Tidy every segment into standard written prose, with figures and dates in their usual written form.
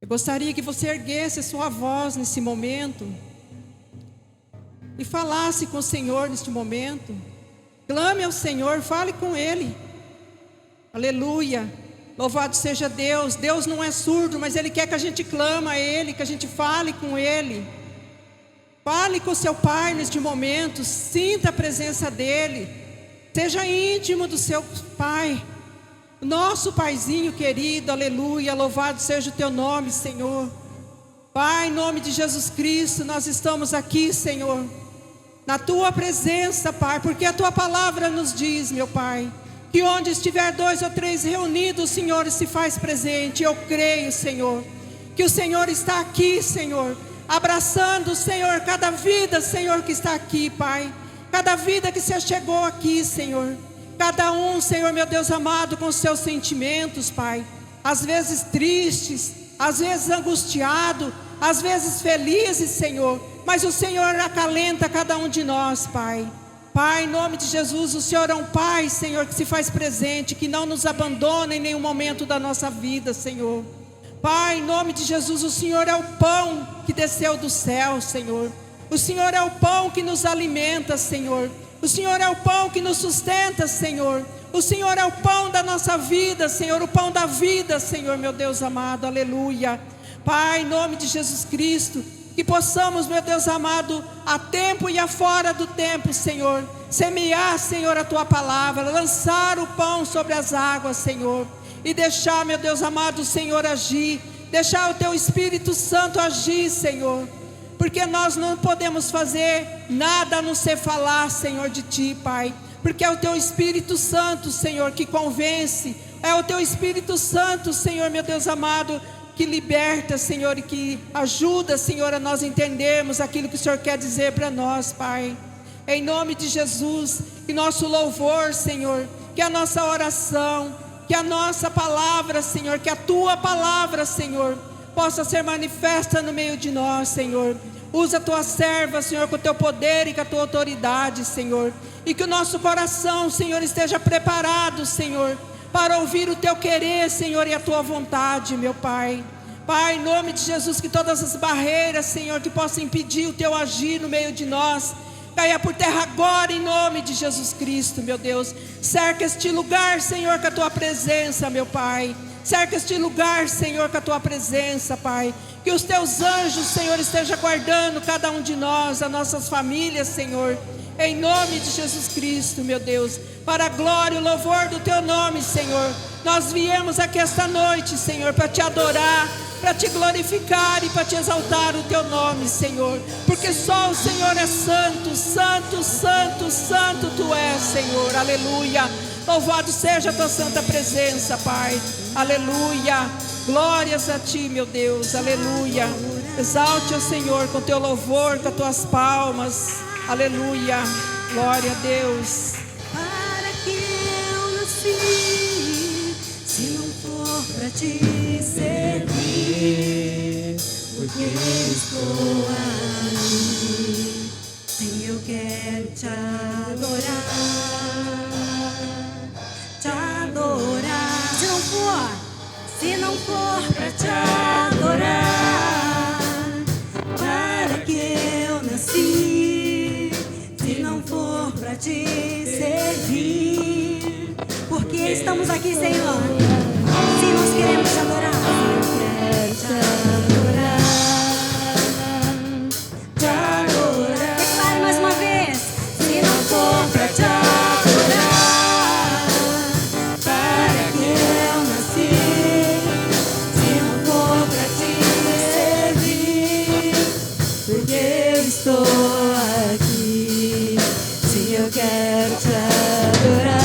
Eu gostaria que você erguesse a sua voz nesse momento e falasse com o Senhor neste momento. Clame ao Senhor, fale com Ele. Aleluia. Louvado seja Deus. Deus não é surdo, mas Ele quer que a gente clame a Ele, que a gente fale com Ele. Fale com seu Pai neste momento, sinta a presença dEle. Seja íntimo do seu Pai. Nosso Paizinho querido, aleluia, louvado seja o Teu nome, Senhor. Pai, em nome de Jesus Cristo, nós estamos aqui, Senhor, na Tua presença, Pai, porque a Tua palavra nos diz, meu Pai, que onde estiver 2 ou 3 reunidos, o Senhor se faz presente. Eu creio, Senhor, que o Senhor está aqui, Senhor, abraçando, Senhor, cada vida, Senhor, que está aqui, Pai, cada vida que se chegou aqui, Senhor, cada um, Senhor, meu Deus amado, com seus sentimentos, Pai, às vezes tristes, às vezes angustiado, às vezes felizes, Senhor, mas o Senhor acalenta cada um de nós, Pai. Pai, em nome de Jesus, o Senhor é um Pai, Senhor, que se faz presente, que não nos abandona em nenhum momento da nossa vida, Senhor. Pai, em nome de Jesus, o Senhor é o pão que desceu do céu, Senhor. O Senhor é o pão que nos alimenta, Senhor. O Senhor é o pão que nos sustenta, Senhor. O Senhor é o pão da nossa vida, Senhor. O pão da vida, Senhor, meu Deus amado, aleluia. Pai, em nome de Jesus Cristo, que possamos, meu Deus amado, a tempo e a fora do tempo, Senhor, semear, Senhor, a Tua palavra, lançar o pão sobre as águas, Senhor, e deixar, meu Deus amado, o Senhor agir, deixar o Teu Espírito Santo agir, Senhor, porque nós não podemos fazer nada a não ser falar, Senhor, de Ti, Pai, porque é o Teu Espírito Santo, Senhor, que convence, é o Teu Espírito Santo, Senhor, meu Deus amado, que liberta, Senhor, e que ajuda, Senhor, a nós entendermos aquilo que o Senhor quer dizer para nós, Pai. Em nome de Jesus, que nosso louvor, Senhor, que a nossa oração, que a nossa palavra, Senhor, que a Tua palavra, Senhor, possa ser manifesta no meio de nós, Senhor. Usa a Tua serva, Senhor, com o Teu poder e com a Tua autoridade, Senhor. E que o nosso coração, Senhor, esteja preparado, Senhor, para ouvir o Teu querer, Senhor, e a Tua vontade, meu Pai. Pai, em nome de Jesus, que todas as barreiras, Senhor, que possam impedir o Teu agir no meio de nós, caia por terra agora, em nome de Jesus Cristo, meu Deus. Cerca este lugar, Senhor, com a Tua presença, meu Pai. Cerca este lugar, Senhor, com a Tua presença, Pai. Que os Teus anjos, Senhor, estejam guardando cada um de nós, as nossas famílias, Senhor. Em nome de Jesus Cristo, meu Deus, para a glória e o louvor do Teu nome, Senhor. Nós viemos aqui esta noite, Senhor, para Te adorar, para Te glorificar e para Te exaltar o Teu nome, Senhor. Porque só o Senhor é santo, santo, santo, santo Tu és, Senhor, aleluia. Louvado seja a Tua santa presença, Pai, aleluia. Glórias a Ti, meu Deus, aleluia. Exalte o Senhor com Teu louvor, com as Tuas palmas. Aleluia, glória a Deus. Para que eu nasci, se não for para Te servir, porque estou aqui, sim, eu quero Te adorar, Te adorar. Se não for para Te adorar, para que eu nasci, para Te servir, porque estamos aqui, Senhor. Se nós queremos Te adorar, eu quero Te adorar, Te adorar. Declare mais uma vez. Se não for para Te adorar, para que eu nasci. Se não for para Te servir, porque eu estou aqui. Eu quero Te adorar,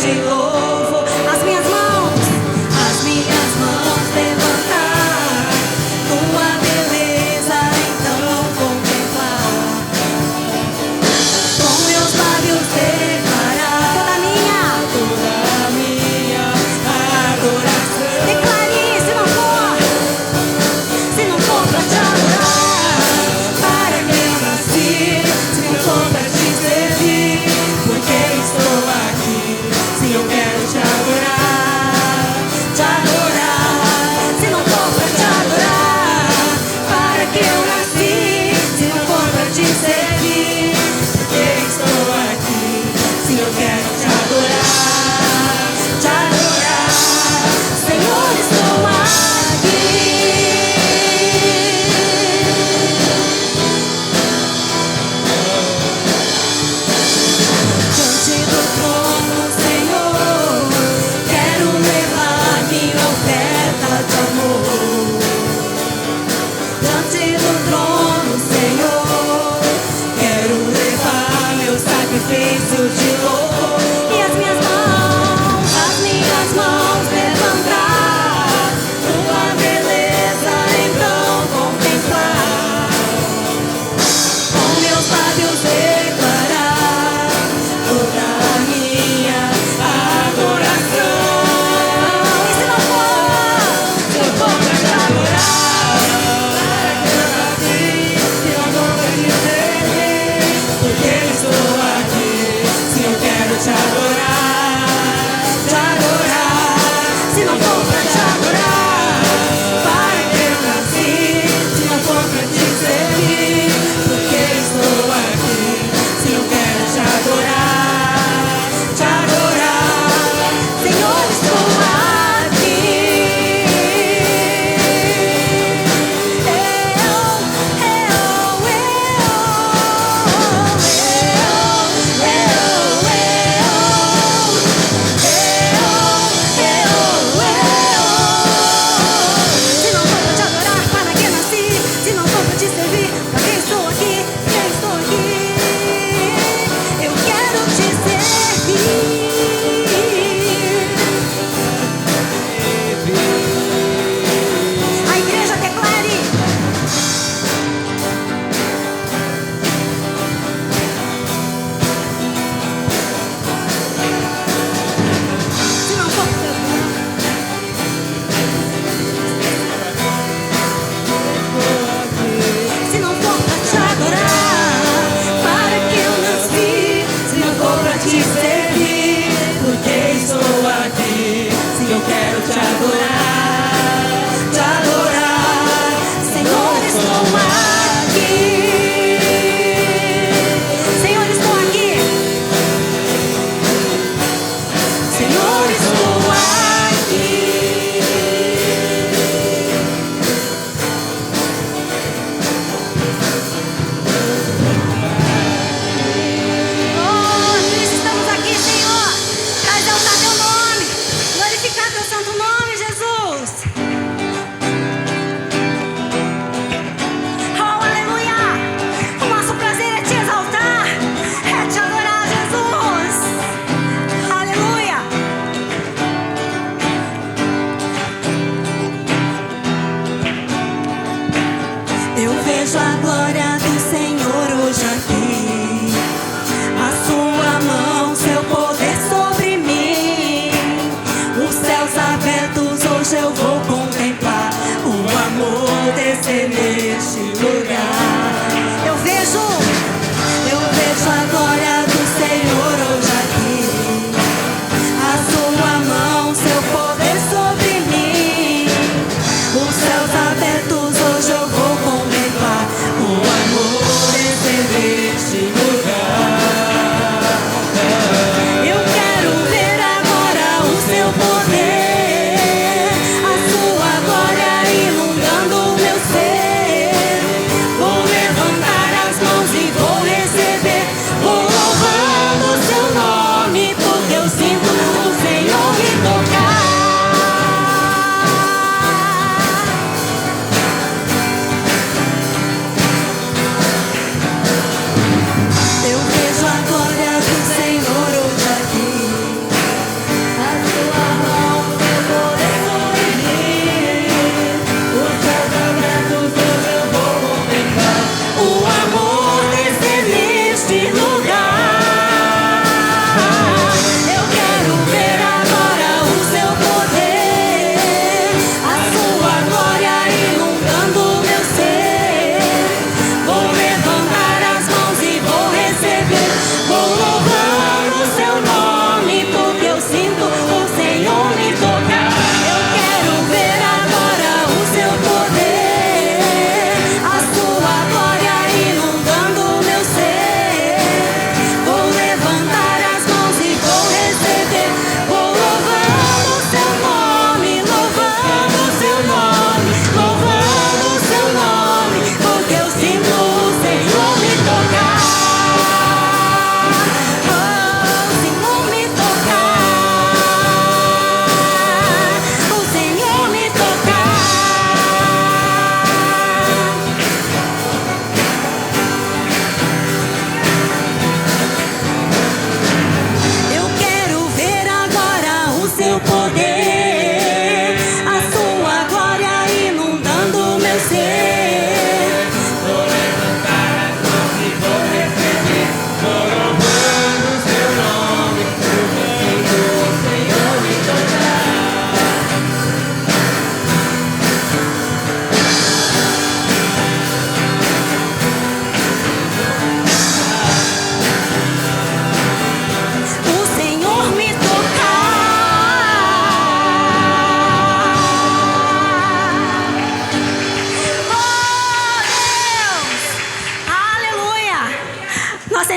te louvo. As minhas mãos levantar, tua beleza então contemplar, com meus lábios declarar toda minha adoração. Declare, se não for pra te adorar, para que eu nasci? Se não for pra te servir, porque estou aqui? Se eu quero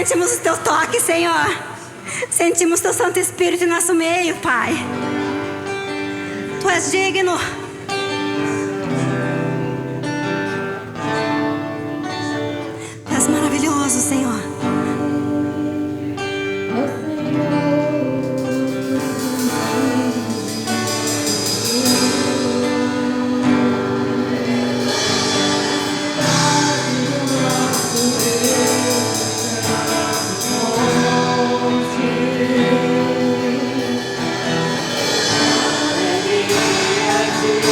sentimos o teu toque, Senhor. Sentimos teu Santo Espírito em nosso meio, Pai. Tu és digno. Tu és maravilhoso, Senhor. Alegria de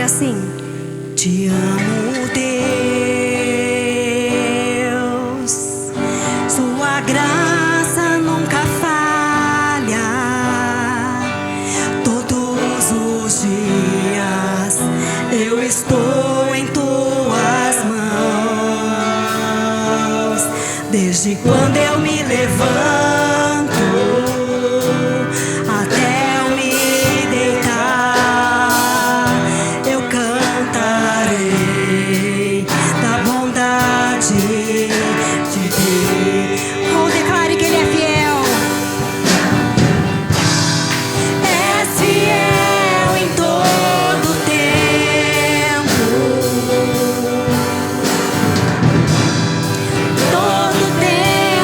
assim: te amo, Deus, sua graça nunca falha. Todos os dias eu estou em tuas mãos. Desde quando eu me levanto até eu me deitar, eu cantarei da bondade de Deus. Oh, declare que Ele é fiel. És fiel em todo tempo. Todo tempo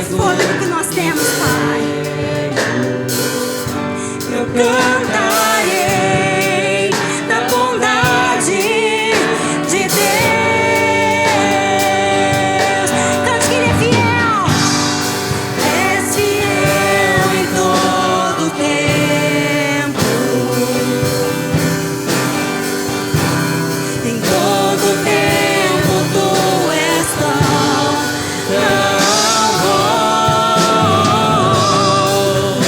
fôlego que nós temos, Pai. Eu cantarei da bondade de Deus. Cante que Ele é fiel. És fiel em todo tempo. Em todo tempo Tu és tão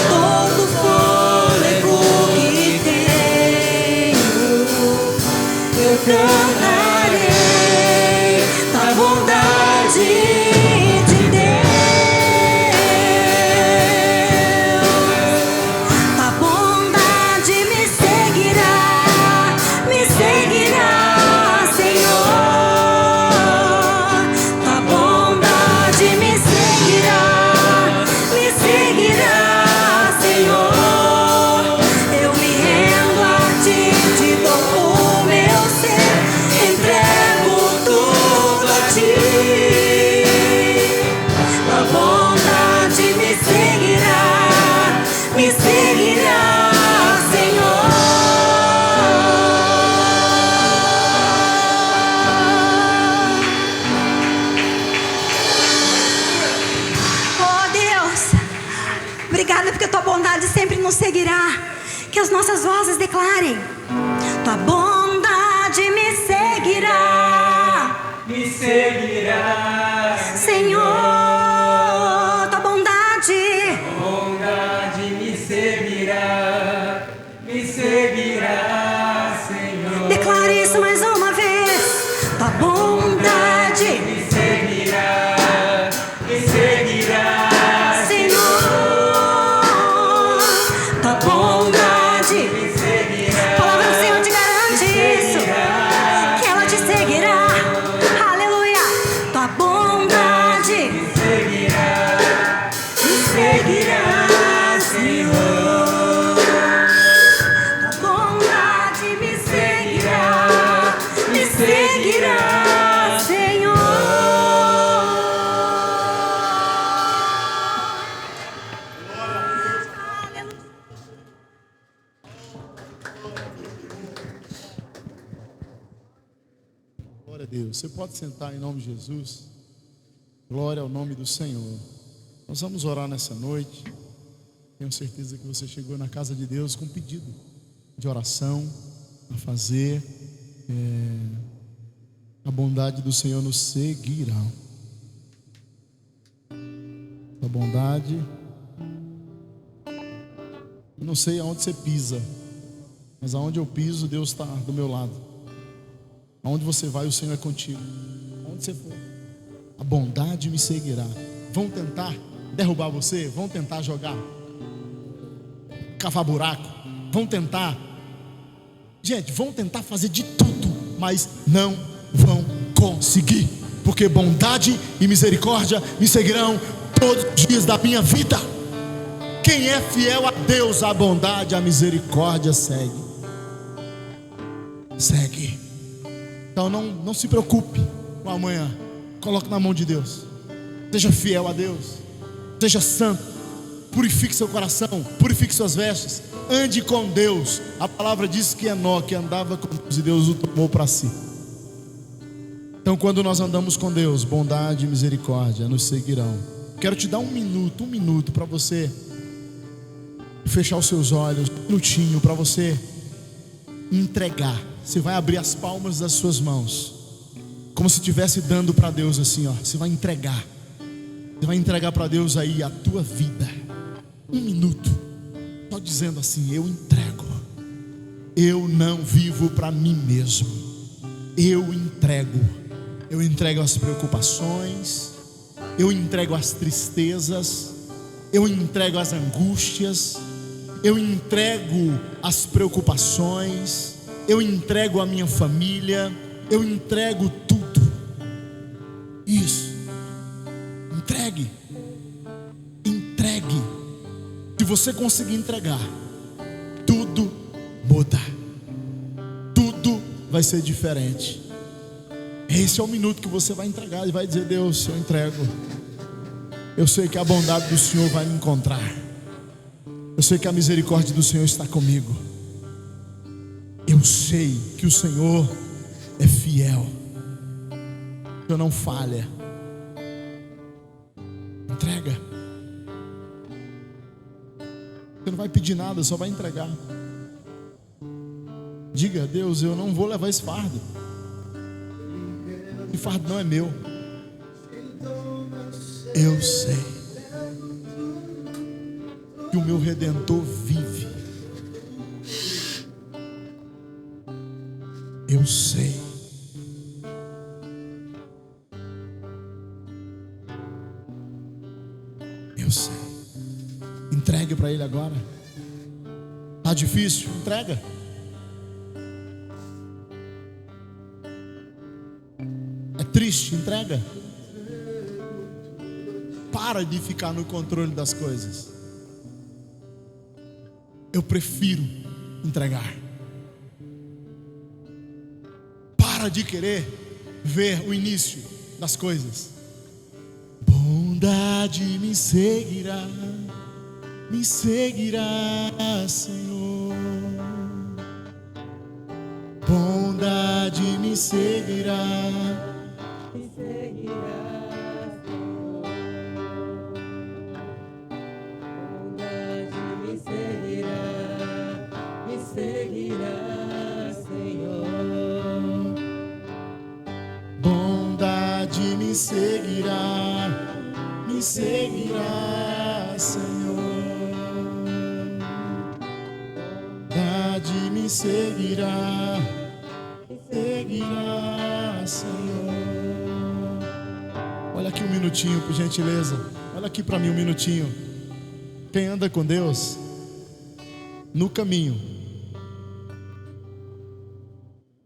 todo fôlego que tenho, eu cantarei da bondade de Deus. A bondade me seguirá, Senhor. A bondade me seguirá, Senhor. Eu me rendo a Ti, te dou o meu ser, entrego tudo a Ti. A bondade me seguirá, Senhor. Oh Deus, obrigada porque Tua bondade sempre nos seguirá. Que as nossas vozes declarem: Tua bondade me seguirá, Senhor. Tua bondade me seguirá, Senhor. declare isso mais uma vez. Tua bondade Me seguirá, Senhor. Tua bondade, me seguirá, a palavra do Senhor te garante isso, que ela te seguirá. Aleluia. Tua bondade me seguirá, Senhor. tua bondade me seguirá, Senhor. Glória a Deus. Você pode sentar em nome de Jesus. Glória ao nome do Senhor. Nós vamos orar nessa noite. Tenho certeza que você chegou na casa de Deus com um pedido de oração a fazer. A bondade do Senhor nos seguirá. A bondade. Eu não sei aonde você pisa, mas aonde eu piso, Deus está do meu lado. Aonde você vai, o Senhor é contigo. Aonde você for, a bondade me seguirá. Vão tentar derrubar você, vão tentar jogar, cavar buraco, vão tentar, gente, vão tentar fazer de tudo, mas não vão conseguir, porque bondade e misericórdia me seguirão todos os dias da minha vida. Quem é fiel a Deus, a bondade, a misericórdia segue. Então não se preocupe com amanhã. Coloque na mão de Deus. Seja fiel a Deus. Seja santo. Purifique seu coração. Purifique suas vestes. Ande com Deus. A palavra diz que Enoque andava com Deus e Deus o tomou para si. Então quando nós andamos com Deus, bondade e misericórdia nos seguirão. Quero te dar um minuto para você fechar os seus olhos, um minutinho para você entregar. Você vai abrir as palmas das suas mãos, como se estivesse dando para Deus assim, ó. Você vai entregar. Você vai entregar para Deus aí a tua vida. Um minuto, só dizendo assim: eu entrego. Eu não vivo para mim mesmo. Eu entrego. Eu entrego as preocupações. Eu entrego as tristezas. Eu entrego as angústias. Eu entrego as preocupações. Eu entrego a minha família. Eu entrego tudo. Isso. Entregue. Entregue. Se você conseguir entregar, tudo muda. Tudo vai ser diferente. Esse é o minuto que você vai entregar e vai dizer: Deus, eu entrego. Eu sei que a bondade do Senhor vai me encontrar. Eu sei que a misericórdia do Senhor está comigo. Eu sei que o Senhor é fiel. O Senhor não falha. Entrega. Você não vai pedir nada, só vai entregar. Diga: Deus, eu não vou levar esse fardo. Esse fardo não é meu. Eu sei que o meu Redentor vive. Eu sei. Eu sei. Entregue para Ele agora. Tá difícil? Entrega. É triste? Entrega. Para de ficar no controle das coisas. Eu prefiro entregar. Para de querer ver o início das coisas. Bondade me seguirá, Senhor. Bondade me seguirá, Senhor. bondade me seguirá, Senhor. Bondade me seguirá, Senhor. Olha aqui um minutinho, por gentileza. Olha aqui para mim um minutinho. Quem anda com Deus no caminho,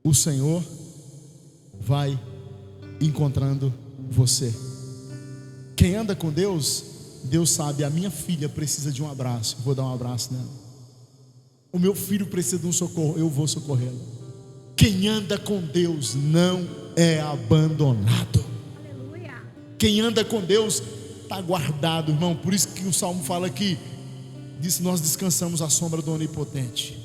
o Senhor vai encontrando você. Quem anda com Deus, Deus sabe, a minha filha precisa de um abraço, vou dar um abraço nela. O meu filho precisa de um socorro, eu vou socorrê-lo. Quem anda com Deus não é abandonado. Aleluia. Quem anda com Deus está guardado, irmão. Por isso que o Salmo fala aqui, diz: nós descansamos à sombra do Onipotente.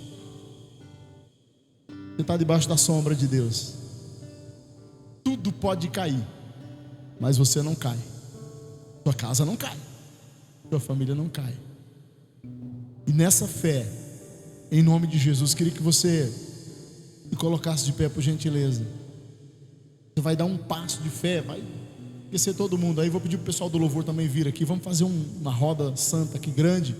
Você está debaixo da sombra de Deus. Tudo pode cair, mas você não cai. Sua casa não cai, sua família não cai. E nessa fé, em nome de Jesus, queria que você se colocasse de pé, por gentileza. Você vai dar um passo de fé, vai esquecer todo mundo. Aí vou pedir para o pessoal do louvor também vir aqui. Vamos fazer uma roda santa aqui grande,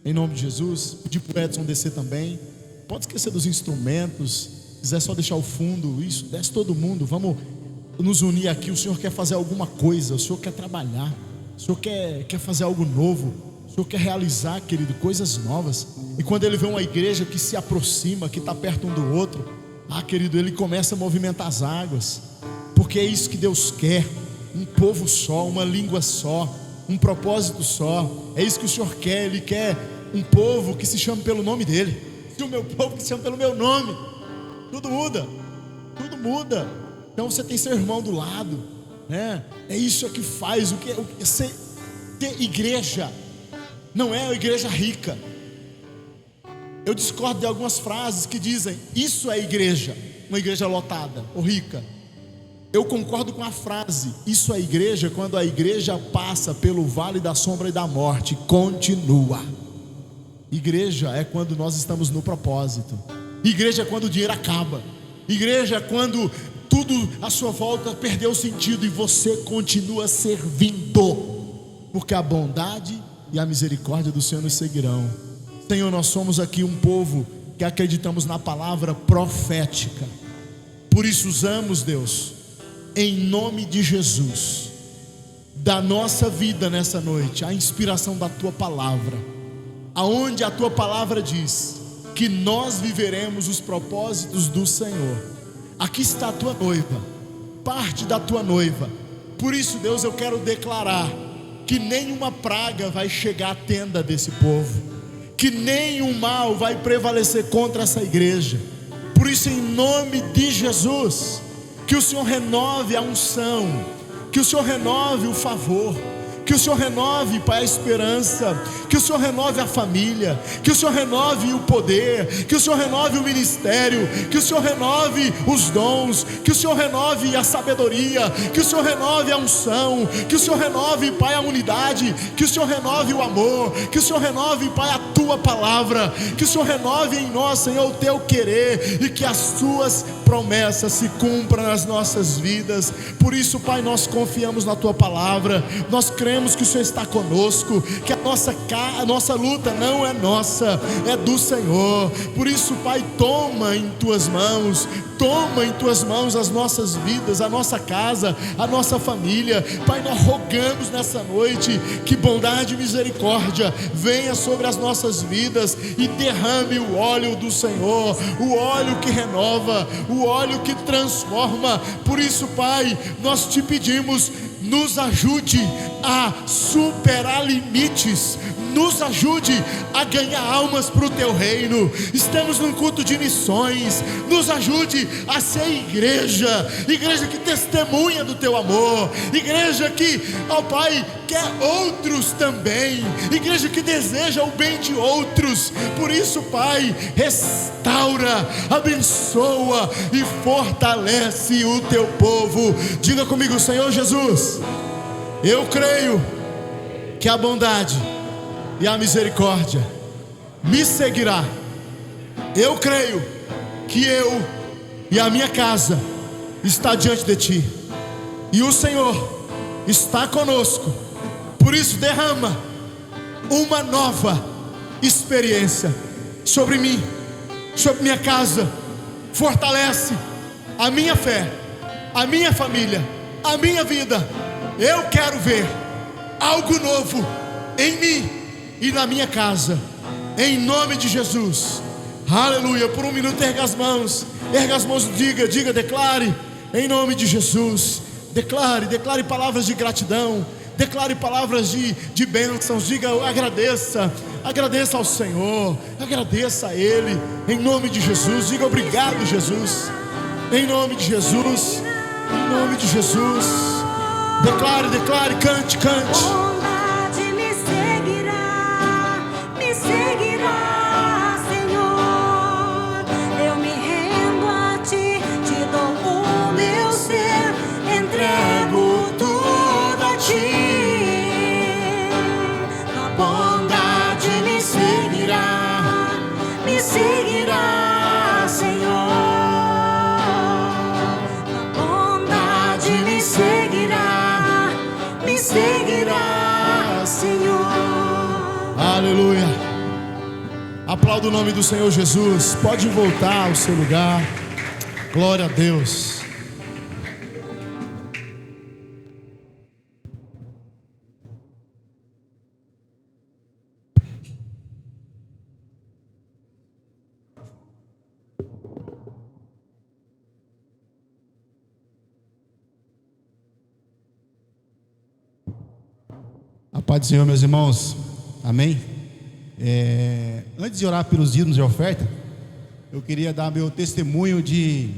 em nome de Jesus. Pedir para o Edson descer também. Pode esquecer dos instrumentos. Se quiser só deixar o fundo, isso, desce todo mundo. Vamos nos unir aqui. O Senhor quer fazer alguma coisa, o Senhor quer trabalhar, o Senhor quer fazer algo novo, o Senhor quer realizar, querido, coisas novas. E quando Ele vê uma igreja que se aproxima, que está perto um do outro, querido, Ele começa a movimentar as águas, porque é isso que Deus quer. Um povo só, uma língua só, um propósito só. É isso que o Senhor quer. Ele quer um povo que se chame pelo nome dEle. Se o meu povo que se chama pelo meu nome, tudo muda, tudo muda. Então você tem seu irmão do lado, né? É isso que faz o que ser igreja. Não é a igreja rica. Eu discordo de algumas frases que dizem: isso é igreja, uma igreja lotada ou rica. Eu concordo com a frase: isso é igreja quando a igreja passa pelo vale da sombra e da morte, continua. Igreja é quando nós estamos no propósito. Igreja é quando o dinheiro acaba. Igreja é quando tudo à sua volta perdeu sentido e você continua servindo, porque a bondade e a misericórdia do Senhor nos seguirão. Senhor, nós somos aqui um povo que acreditamos na palavra profética. Por isso usamos, Deus, em nome de Jesus, da nossa vida nessa noite, a inspiração da Tua palavra, aonde a Tua palavra diz que nós viveremos os propósitos do Senhor. Aqui está a Tua noiva, parte da Tua noiva. Por isso, Deus, eu quero declarar que nenhuma praga vai chegar à tenda desse povo, que nenhum mal vai prevalecer contra essa igreja. Por isso, em nome de Jesus, que o Senhor renove a unção, que o Senhor renove o favor, Que o Senhor renove, Pai, a esperança. Que o Senhor renove a família. Que o Senhor renove o poder. Que o Senhor renove o ministério. Que o Senhor renove os dons. Que o Senhor renove a sabedoria. Que o Senhor renove a unção. Que o Senhor renove, Pai, a unidade. Que o Senhor renove o amor. Que o Senhor renove, Pai, a Tua palavra. Que o Senhor renove em nós, Senhor, o Teu querer. E que as Tuas promessas se cumpram nas nossas vidas. Por isso, Pai, nós confiamos na Tua palavra. Nós cremos que o Senhor está conosco, que a nossa luta não é nossa, é do Senhor. Por isso, Pai, toma em Tuas mãos as nossas vidas, a nossa casa, a nossa família. Pai, nós rogamos nessa noite que bondade e misericórdia venha sobre as nossas vidas e derrame o óleo do Senhor, o óleo que renova, o óleo que transforma. Por isso, Pai, nós te pedimos, nos ajude a superar limites, nos ajude a ganhar almas para o Teu reino. Estamos num culto de missões, nos ajude a ser igreja que testemunha do Teu amor, igreja que, ó Pai, quer outros também, igreja que deseja o bem de outros. Por isso, Pai, restaura, abençoa e fortalece o Teu povo. Diga comigo: Senhor Jesus, eu creio que a bondade e a misericórdia me seguirá. Eu creio que eu e a minha casa está diante de Ti, e o Senhor está conosco. Por isso, derrama uma nova experiência sobre mim, sobre minha casa. Fortalece a minha fé, a minha família, a minha vida. Eu quero ver algo novo em mim e na minha casa, em nome de Jesus. Aleluia. Por um minuto erga as mãos, diga, declare, em nome de Jesus. Declare palavras de gratidão, declare palavras de bênçãos. Diga: agradeça ao Senhor, agradeça a Ele, em nome de Jesus. Diga: obrigado, Jesus, em nome de Jesus, em nome de Jesus. Declare, cante. Bondade me seguirá, Senhor. Eu me rendo a Ti, Te dou o meu ser, entrego tudo a Ti. A bondade me seguirá, Senhor. A bondade me seguirá, Senhor. Aleluia. Aplauda o nome do Senhor Jesus. Pode voltar ao seu lugar. Glória a Deus. A paz do Senhor, meus irmãos. Amém. Antes de orar pelos dízimos de oferta, eu queria dar meu testemunho de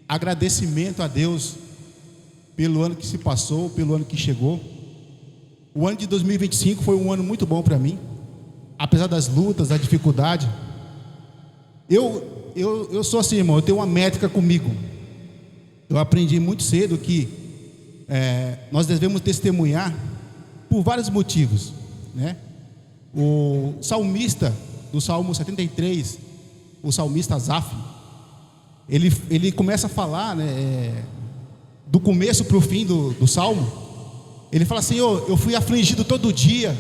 agradecimento a Deus pelo ano que se passou, pelo ano que chegou. O ano de 2025 foi um ano muito bom para mim, apesar das lutas, da dificuldade. Eu sou assim, irmão, eu tenho uma métrica comigo. Eu aprendi muito cedo que nós devemos testemunhar por vários motivos, né? O salmista do Salmo 73, o salmista Asaf, ele começa a falar, né, do começo para o fim do salmo. Ele fala: Senhor, eu fui afligido todo dia,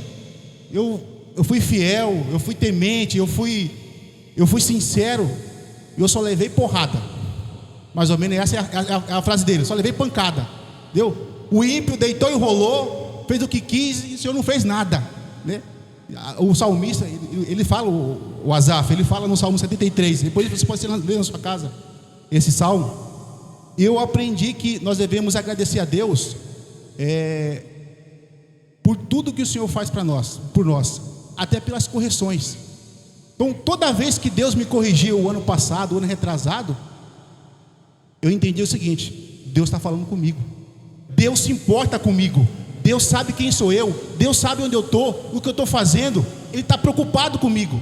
eu fui fiel, eu fui temente, eu fui sincero, e eu só levei porrada. Mais ou menos essa é a frase dele: só levei pancada. Entendeu? O ímpio deitou e rolou, fez o que quis, e o Senhor não fez nada, né? O salmista, ele fala, o Asaf, ele fala no Salmo 73. Depois você pode ler na sua casa esse salmo. Eu aprendi que nós devemos agradecer a Deus por tudo que o Senhor faz para nós, por nós, até pelas correções. Então, toda vez que Deus me corrigiu o ano passado, o ano retrasado, eu entendi o seguinte: Deus está falando comigo, Deus se importa comigo, Deus sabe quem sou eu, Deus sabe onde eu estou, o que eu estou fazendo. Ele está preocupado comigo.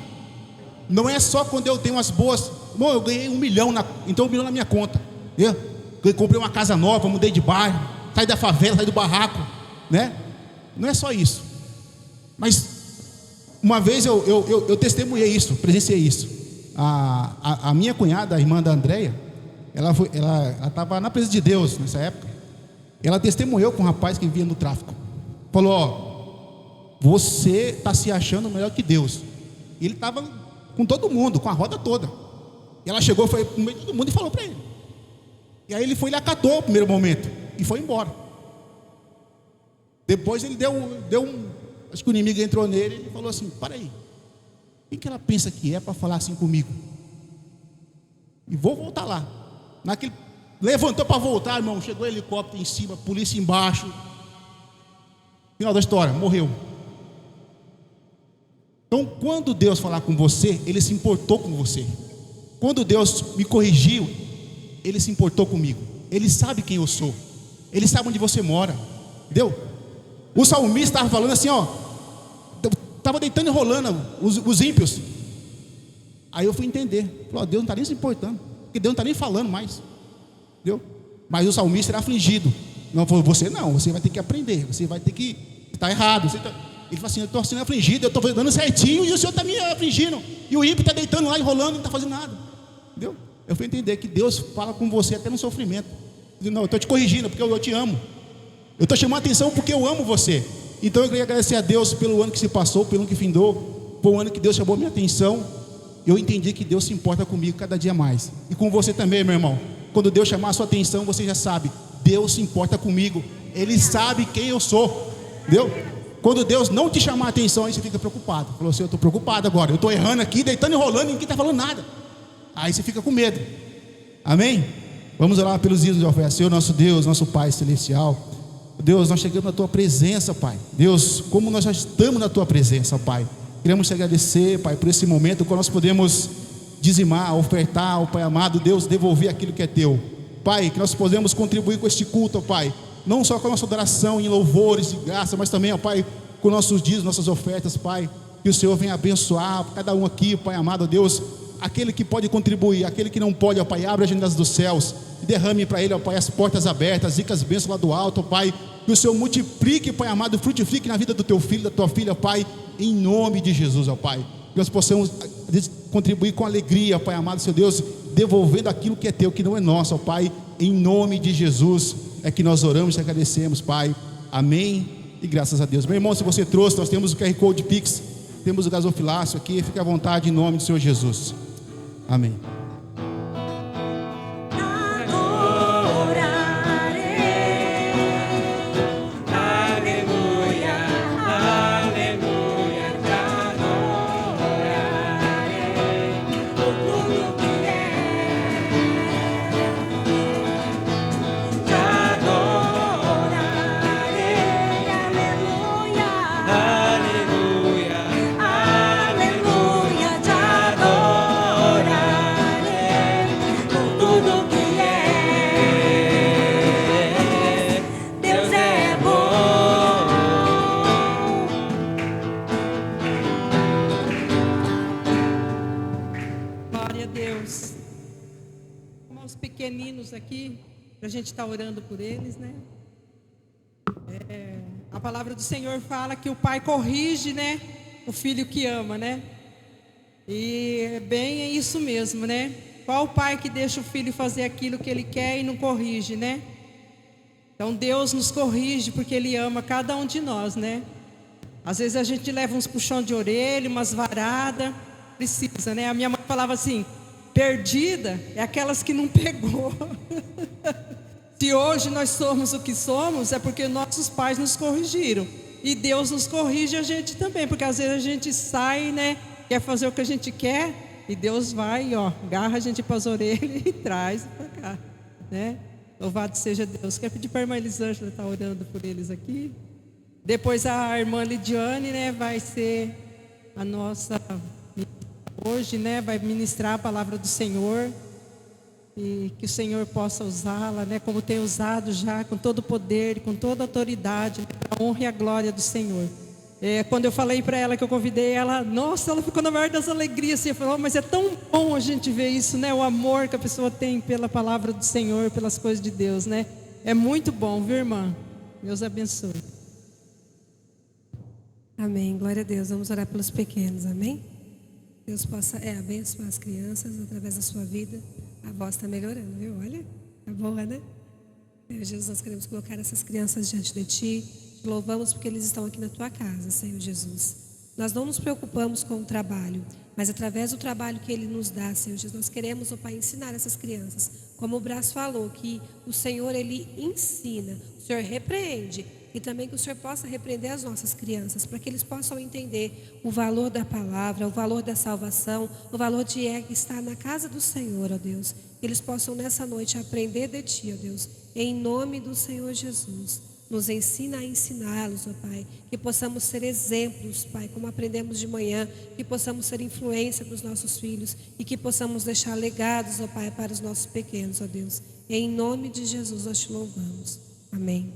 Não é só quando eu tenho umas boas. Bom, eu ganhei 1 milhão, então 1 milhão na minha conta. Eu comprei uma casa nova, mudei de bairro, saí da favela, saí do barraco, né? Não é só isso. Mas uma vez eu testemunhei isso, presenciei isso. A minha cunhada, a irmã da Andréia, ela estava na presença de Deus nessa época. Ela testemunhou com um rapaz que vivia no tráfico. Falou: ó, você está se achando melhor que Deus. E ele estava com todo mundo, com a roda toda. E ela chegou, foi no meio de todo mundo e falou para ele. E aí ele foi, ele acatou o primeiro momento e foi embora. Depois ele deu acho que o inimigo entrou nele e falou assim: para aí, quem que ela pensa que é para falar assim comigo? E vou voltar lá. Levantou para voltar, irmão, chegou o helicóptero em cima, polícia embaixo. Final da história, morreu. Então, quando Deus falar com você, Ele se importou com você. Quando Deus me corrigiu, Ele se importou comigo. Ele sabe quem eu sou. Ele sabe onde você mora. Entendeu? O salmista estava falando assim, ó, estava deitando e rolando os ímpios. Aí eu fui entender. Falei: ó, Deus não está nem se importando, porque Deus não está nem falando mais. Entendeu? Mas o salmista era afligido. Não falou: você não, você vai ter que aprender, você vai ter que estar errado. Ele falou assim: eu estou sendo afligido, eu estou dando certinho e o Senhor está me afligindo. E o ímpio está deitando lá, enrolando, não está fazendo nada. Entendeu? Eu fui entender que Deus fala com você até no sofrimento. Não, eu estou te corrigindo porque eu te amo. Eu estou chamando a atenção porque eu amo você. Então eu queria agradecer a Deus pelo ano que se passou, pelo ano que findou. Foi um ano que Deus chamou a minha atenção. Eu entendi que Deus se importa comigo cada dia mais. E com você também, meu irmão. Quando Deus chamar a sua atenção, você já sabe: Deus se importa comigo. Ele sabe quem eu sou. Entendeu? Quando Deus não te chamar a atenção, aí você fica preocupado. Falou assim: eu estou preocupado agora, eu estou errando aqui, deitando e rolando, e ninguém está falando nada. Aí você fica com medo. Amém? Vamos orar pelos ídolos de oferta. Senhor nosso Deus, nosso Pai celestial, Deus, nós chegamos na Tua presença, Pai. Deus, como nós já estamos na Tua presença, Pai, queremos te agradecer, Pai, por esse momento quando nós podemos dizimar, ofertar, Pai amado, Deus, devolver aquilo que é Teu. Pai, que nós podemos contribuir com este culto, Pai, não só com a nossa adoração em louvores de graça, mas também, ó Pai, com nossos dízimos, nossas ofertas, Pai. Que o Senhor venha abençoar cada um aqui, Pai amado, Deus. Aquele que pode contribuir, aquele que não pode, ó Pai, abre as janelas dos céus e derrame para ele, ó Pai, as portas abertas, ricas bênçãos lá do alto, ó Pai. Que o Senhor multiplique, Pai amado, frutifique na vida do teu filho, da tua filha, Pai, em nome de Jesus, ó Pai. Que nós possamos contribuir com alegria, Pai amado, Seu Deus, devolvendo aquilo que é teu, que não é nosso, ó Pai. Em nome de Jesus é que nós oramos e agradecemos, Pai. Amém e graças a Deus. Meu irmão, se você trouxe, nós temos o QR Code Pix, temos o gasofilácio aqui, fique à vontade em nome do Senhor Jesus. Amém. Aqui, para a gente estar orando por eles, né? A palavra do Senhor fala que o pai corrige, né? O filho que ama, né? E é isso mesmo, né? Qual o pai que deixa o filho fazer aquilo que ele quer e não corrige, né? Então Deus nos corrige porque Ele ama cada um de nós, né? Às vezes a gente leva uns puxão de orelha, umas varadas, precisa, né? A minha mãe falava assim: perdida é aquelas que não pegou. Se hoje nós somos o que somos, é porque nossos pais nos corrigiram. E Deus nos corrige a gente também, porque às vezes a gente sai, né? Quer fazer o que a gente quer, e Deus vai, ó, agarra a gente para as orelhas e traz para cá, né? Louvado seja Deus. Quer pedir para a irmã Elisângela estar orando por eles aqui? Depois a irmã Lidiane, né, vai ser a nossa hoje, né, vai ministrar a palavra do Senhor. e que o Senhor possa usá-la, né, como tem usado já, com todo o poder e com toda a autoridade, né, para a honra e a glória do Senhor. Quando eu falei para ela que eu convidei ela, nossa, ela ficou na maior das alegrias, assim, falou, mas é tão bom a gente ver isso, né, o amor que a pessoa tem pela palavra do Senhor, pelas coisas de Deus, né, é muito bom, viu, irmã? Deus abençoe. Amém, glória a Deus. Vamos orar pelos pequenos, amém? Deus possa abençoar as crianças através da sua vida. A voz está melhorando, viu? Olha, tá boa, né? Senhor Jesus, nós queremos colocar essas crianças diante de Ti. Te louvamos porque eles estão aqui na Tua casa, Senhor Jesus. Nós não nos preocupamos com o trabalho, mas através do trabalho que Ele nos dá, Senhor Jesus, nós queremos, ó Pai, ensinar essas crianças. Como o Brás falou, que o Senhor, Ele ensina, o Senhor repreende, e também que o Senhor possa repreender as nossas crianças, para que eles possam entender o valor da palavra, o valor da salvação, o valor de estar na casa do Senhor, ó Deus. Eles possam nessa noite aprender de Ti, ó Deus, em nome do Senhor Jesus. Nos ensina a ensiná-los, ó Pai, que possamos ser exemplos, Pai, como aprendemos de manhã, que possamos ser influência para os nossos filhos e que possamos deixar legados, ó Pai, para os nossos pequenos, ó Deus. Em nome de Jesus nós Te louvamos. Amém.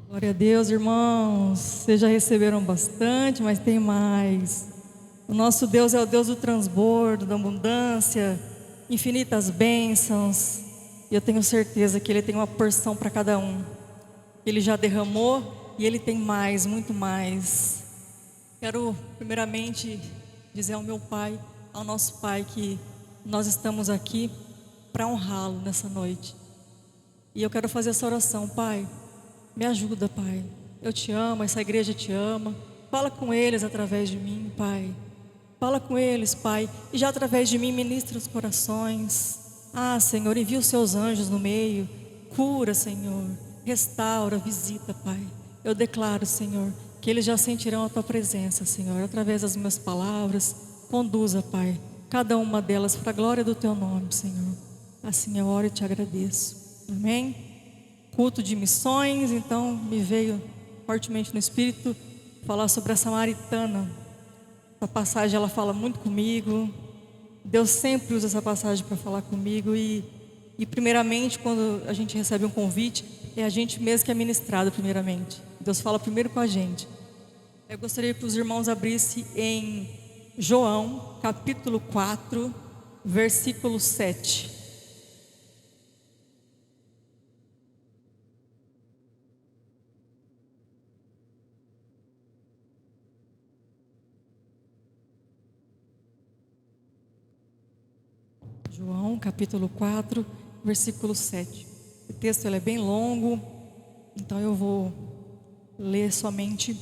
Glória a Deus, irmãos. Vocês já receberam bastante, mas tem mais. O nosso Deus é o Deus do transbordo, da abundância, infinitas bênçãos. E eu tenho certeza que Ele tem uma porção para cada um. Ele já derramou e Ele tem mais, muito mais. Quero primeiramente dizer ao meu Pai, ao nosso Pai, que nós estamos aqui para honrá-lo nessa noite. E eu quero fazer essa oração. Pai, me ajuda, Pai. Eu Te amo, essa igreja Te ama. Fala com eles através de mim, Pai. Fala com eles, Pai. E já através de mim ministra os corações. Ah, Senhor, envia os Seus anjos no meio. Cura, Senhor. Restaura, visita, Pai. Eu declaro, Senhor, que eles já sentirão a Tua presença, Senhor, através das minhas palavras. Conduza, Pai, cada uma delas para a glória do Teu nome, Senhor. Assim eu oro e Te agradeço. Amém? Culto de missões, então me veio fortemente no Espírito falar sobre a samaritana. Essa passagem ela fala muito comigo. Deus sempre usa essa passagem para falar comigo e primeiramente quando a gente recebe um convite, é a gente mesmo que é ministrado primeiramente. Deus fala primeiro com a gente. Eu gostaria que os irmãos abrissem em João, capítulo 4, versículo 7. João capítulo 4, versículo 7. O texto ele é bem longo, então eu vou ler somente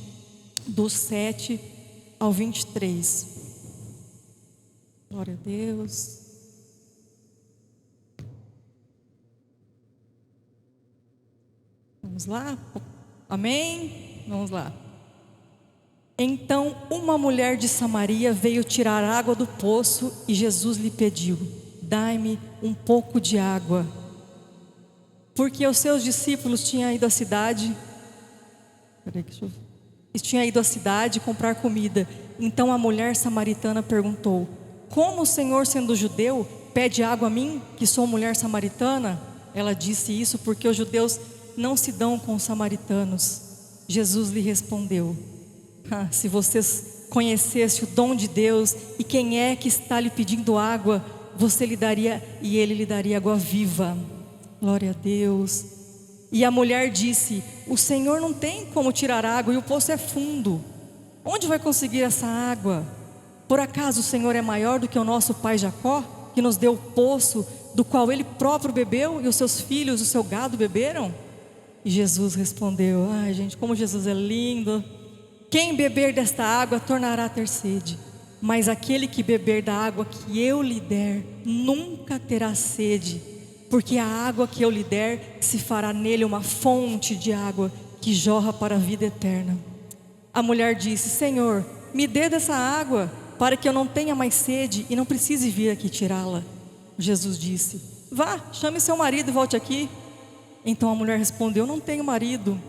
do 7 ao 23. Glória a Deus. Vamos lá? Amém? Vamos lá. Então uma mulher de Samaria veio tirar água do poço e Jesus lhe pediu: dai-me um pouco de água. Porque os seus discípulos tinham ido à cidade. Tinha ido à cidade comprar comida. Então a mulher samaritana perguntou: como o Senhor, sendo judeu, pede água a mim, que sou mulher samaritana? Ela disse isso porque os judeus não se dão com os samaritanos. Jesus lhe respondeu: se vocês conhecessem o dom de Deus e quem é que está lhe pedindo água, você lhe daria e ele lhe daria água viva. Glória a Deus. E a mulher disse: o Senhor não tem como tirar água e o poço é fundo. Onde vai conseguir essa água? Por acaso o Senhor é maior do que o nosso pai Jacó, que nos deu o poço do qual ele próprio bebeu e os seus filhos, o seu gado beberam? E Jesus respondeu: ai gente, como Jesus é lindo. Quem beber desta água tornará a ter sede, mas aquele que beber da água que eu lhe der nunca terá sede, porque a água que eu lhe der se fará nele uma fonte de água que jorra para a vida eterna. A mulher disse: Senhor, me dê dessa água, para que eu não tenha mais sede e não precise vir aqui tirá-la. Jesus disse: vá, chame seu marido e volte aqui. Então a mulher respondeu: não tenho marido.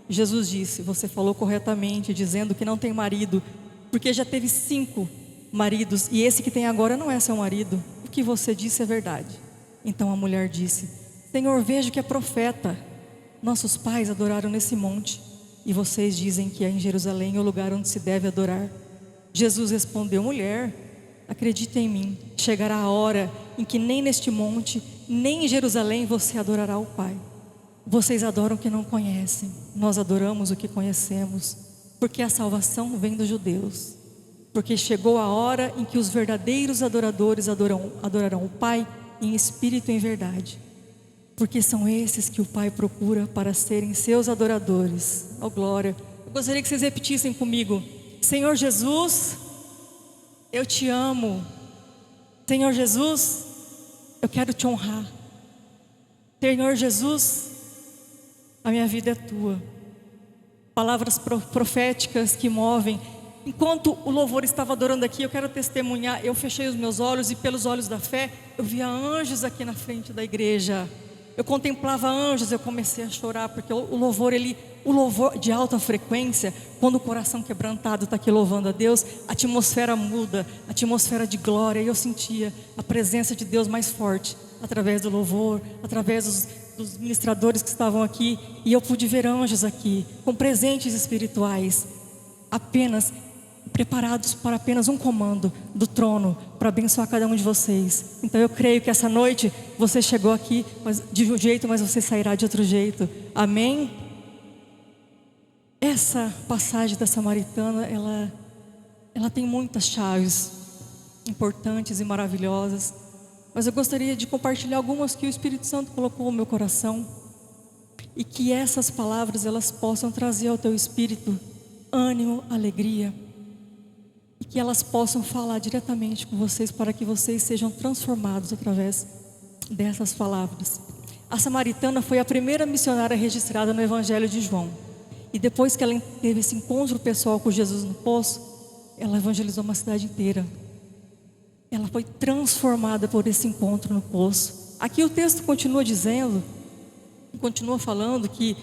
Jesus disse: você falou corretamente, dizendo que não tem marido, porque já teve 5 maridos, e esse que tem agora não é seu marido. O que você disse é verdade. Então a mulher disse: Senhor, vejo que é profeta. Nossos pais adoraram nesse monte, e vocês dizem que é em Jerusalém o lugar onde se deve adorar. Jesus respondeu: mulher, acredita em mim, chegará a hora em que nem neste monte, nem em Jerusalém você adorará o Pai. Vocês adoram o que não conhecem, nós adoramos o que conhecemos, porque a salvação vem dos judeus. Porque chegou a hora em que os verdadeiros adoradores adorarão o Pai em espírito e em verdade, porque são esses que o Pai procura para serem seus adoradores. Oh glória! Eu gostaria que vocês repetissem comigo: Senhor Jesus, eu te amo. Senhor Jesus, eu quero te honrar. Senhor Jesus, a minha vida é tua. Palavras proféticas que movem. Enquanto o louvor estava adorando aqui, eu quero testemunhar. Eu fechei os meus olhos e pelos olhos da fé eu via anjos aqui na frente da igreja. Eu contemplava anjos, eu comecei a chorar, porque o louvor de alta frequência, quando o coração quebrantado está aqui louvando a Deus, a atmosfera muda, a atmosfera de glória, e eu sentia a presença de Deus mais forte, através do louvor, através dos ministradores que estavam aqui, e eu pude ver anjos aqui, com presentes espirituais, apenas preparados para apenas um comando do trono, para abençoar cada um de vocês. Então eu creio que essa noite você chegou aqui de um jeito, mas você sairá de outro jeito. Amém? Essa passagem da Samaritana, ela tem muitas chaves importantes e maravilhosas, mas eu gostaria de compartilhar algumas que o Espírito Santo colocou no meu coração, e que essas palavras elas possam trazer ao teu espírito ânimo, alegria, e que elas possam falar diretamente com vocês, para que vocês sejam transformados através dessas palavras. A samaritana foi a primeira missionária registrada no Evangelho de João, e depois que ela teve esse encontro pessoal com Jesus no poço, ela evangelizou uma cidade inteira. Ela foi transformada por esse encontro no poço. Aqui o texto continua dizendo, continua falando que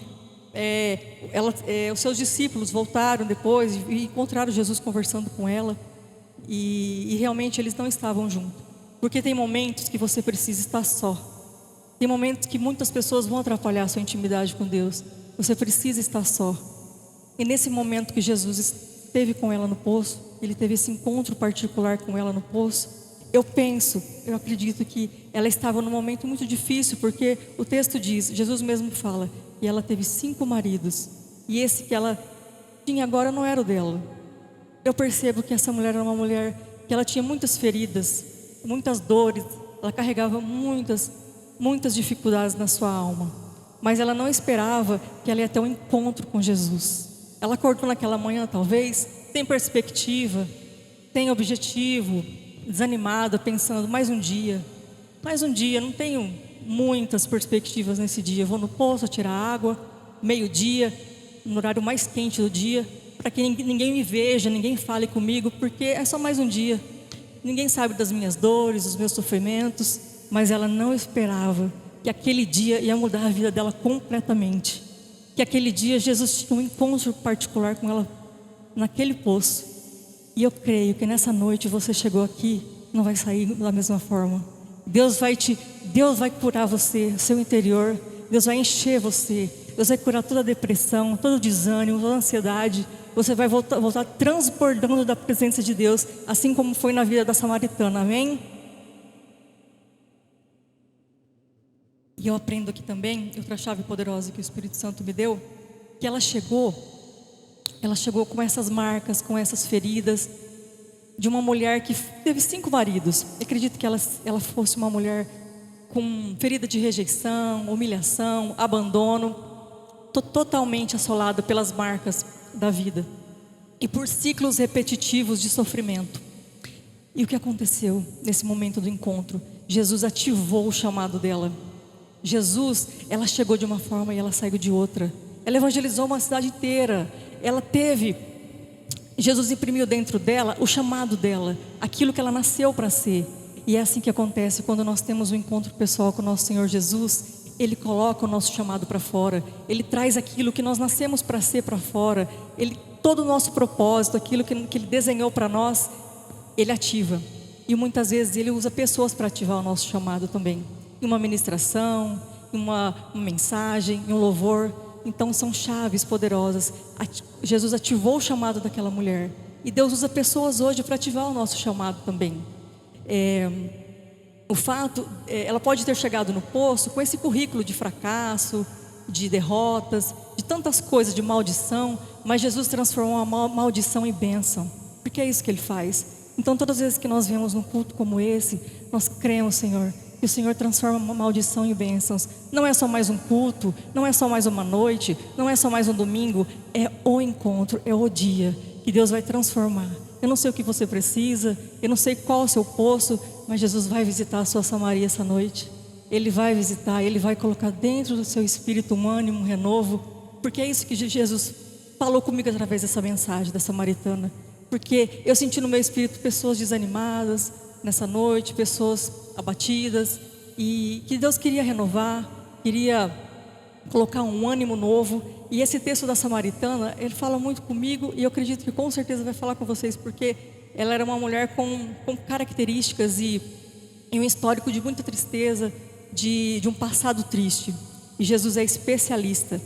os seus discípulos voltaram depois e encontraram Jesus conversando com ela, e realmente eles não estavam juntos, porque tem momentos que você precisa estar só. Tem momentos que muitas pessoas vão atrapalhar a sua intimidade com Deus. Você precisa estar só. E nesse momento que Jesus esteve com ela no poço, ele teve esse encontro particular com ela no poço, eu acredito que ela estava num momento muito difícil, porque o texto diz, Jesus mesmo fala, e ela teve 5 maridos, e esse que ela tinha agora não era o dela. Eu percebo que essa mulher era uma mulher que ela tinha muitas feridas, muitas dores, ela carregava muitas dificuldades na sua alma, mas ela não esperava que ela ia ter um encontro com Jesus. Ela acordou naquela manhã, talvez, sem perspectiva, sem objetivo, desanimada, pensando, mais um dia, não tenho muitas perspectivas nesse dia. Eu vou no poço tirar água, meio-dia, no horário mais quente do dia, para que ninguém me veja, ninguém fale comigo, porque é só mais um dia. Ninguém sabe das minhas dores, dos meus sofrimentos, mas ela não esperava que aquele dia ia mudar a vida dela completamente. Que aquele dia Jesus tinha um encontro particular com ela naquele poço. E eu creio que nessa noite você chegou aqui, não vai sair da mesma forma. Deus vai curar você, seu interior. Deus vai encher você. Deus vai curar toda a depressão, todo o desânimo, toda a ansiedade. Você vai voltar transbordando da presença de Deus, assim como foi na vida da samaritana. Amém? E eu aprendo aqui também, outra chave poderosa que o Espírito Santo me deu, que ela chegou com essas marcas, com essas feridas, de uma mulher que teve 5 maridos. Eu acredito que ela fosse uma mulher com ferida de rejeição, humilhação, abandono, totalmente assolada pelas marcas da vida e por ciclos repetitivos de sofrimento. E o que aconteceu nesse momento do encontro? Jesus ativou o chamado dela. Ela chegou de uma forma e ela saiu de outra. Ela evangelizou uma cidade inteira. Ela teve Jesus imprimiu dentro dela o chamado dela, aquilo que ela nasceu para ser. E é assim que acontece quando nós temos um encontro pessoal com o nosso Senhor Jesus. Ele coloca o nosso chamado para fora, Ele traz aquilo que nós nascemos para ser para fora, todo o nosso propósito, aquilo que Ele desenhou para nós, Ele ativa. E muitas vezes Ele usa pessoas para ativar o nosso chamado também, em uma ministração, em uma mensagem, em um louvor. Então são chaves poderosas. Jesus ativou o chamado daquela mulher, e Deus usa pessoas hoje para ativar o nosso chamado também. O fato, ela pode ter chegado no poço com esse currículo de fracasso, de derrotas, de tantas coisas, de maldição, mas Jesus transformou a maldição em bênção, porque é isso que Ele faz. Então todas as vezes que nós viemos num culto como esse, nós cremos, Senhor, que o Senhor transforma uma maldição em bênçãos. Não é só mais um culto, não é só mais uma noite, não é só mais um domingo, é o encontro, é o dia que Deus vai transformar. Eu não sei o que você precisa, eu não sei qual é o seu poço, mas Jesus vai visitar a sua Samaria essa noite. Ele vai visitar, Ele vai colocar dentro do seu espírito um ânimo, um renovo, porque é isso que Jesus falou comigo através dessa mensagem da samaritana. Porque eu senti no meu espírito pessoas desanimadas nessa noite, pessoas abatidas, e que Deus queria renovar, queria colocar um ânimo novo. E esse texto da samaritana, ele fala muito comigo, e eu acredito que com certeza vai falar com vocês, porque ela era uma mulher com características e um histórico de muita tristeza, de um passado triste. E Jesus é especialista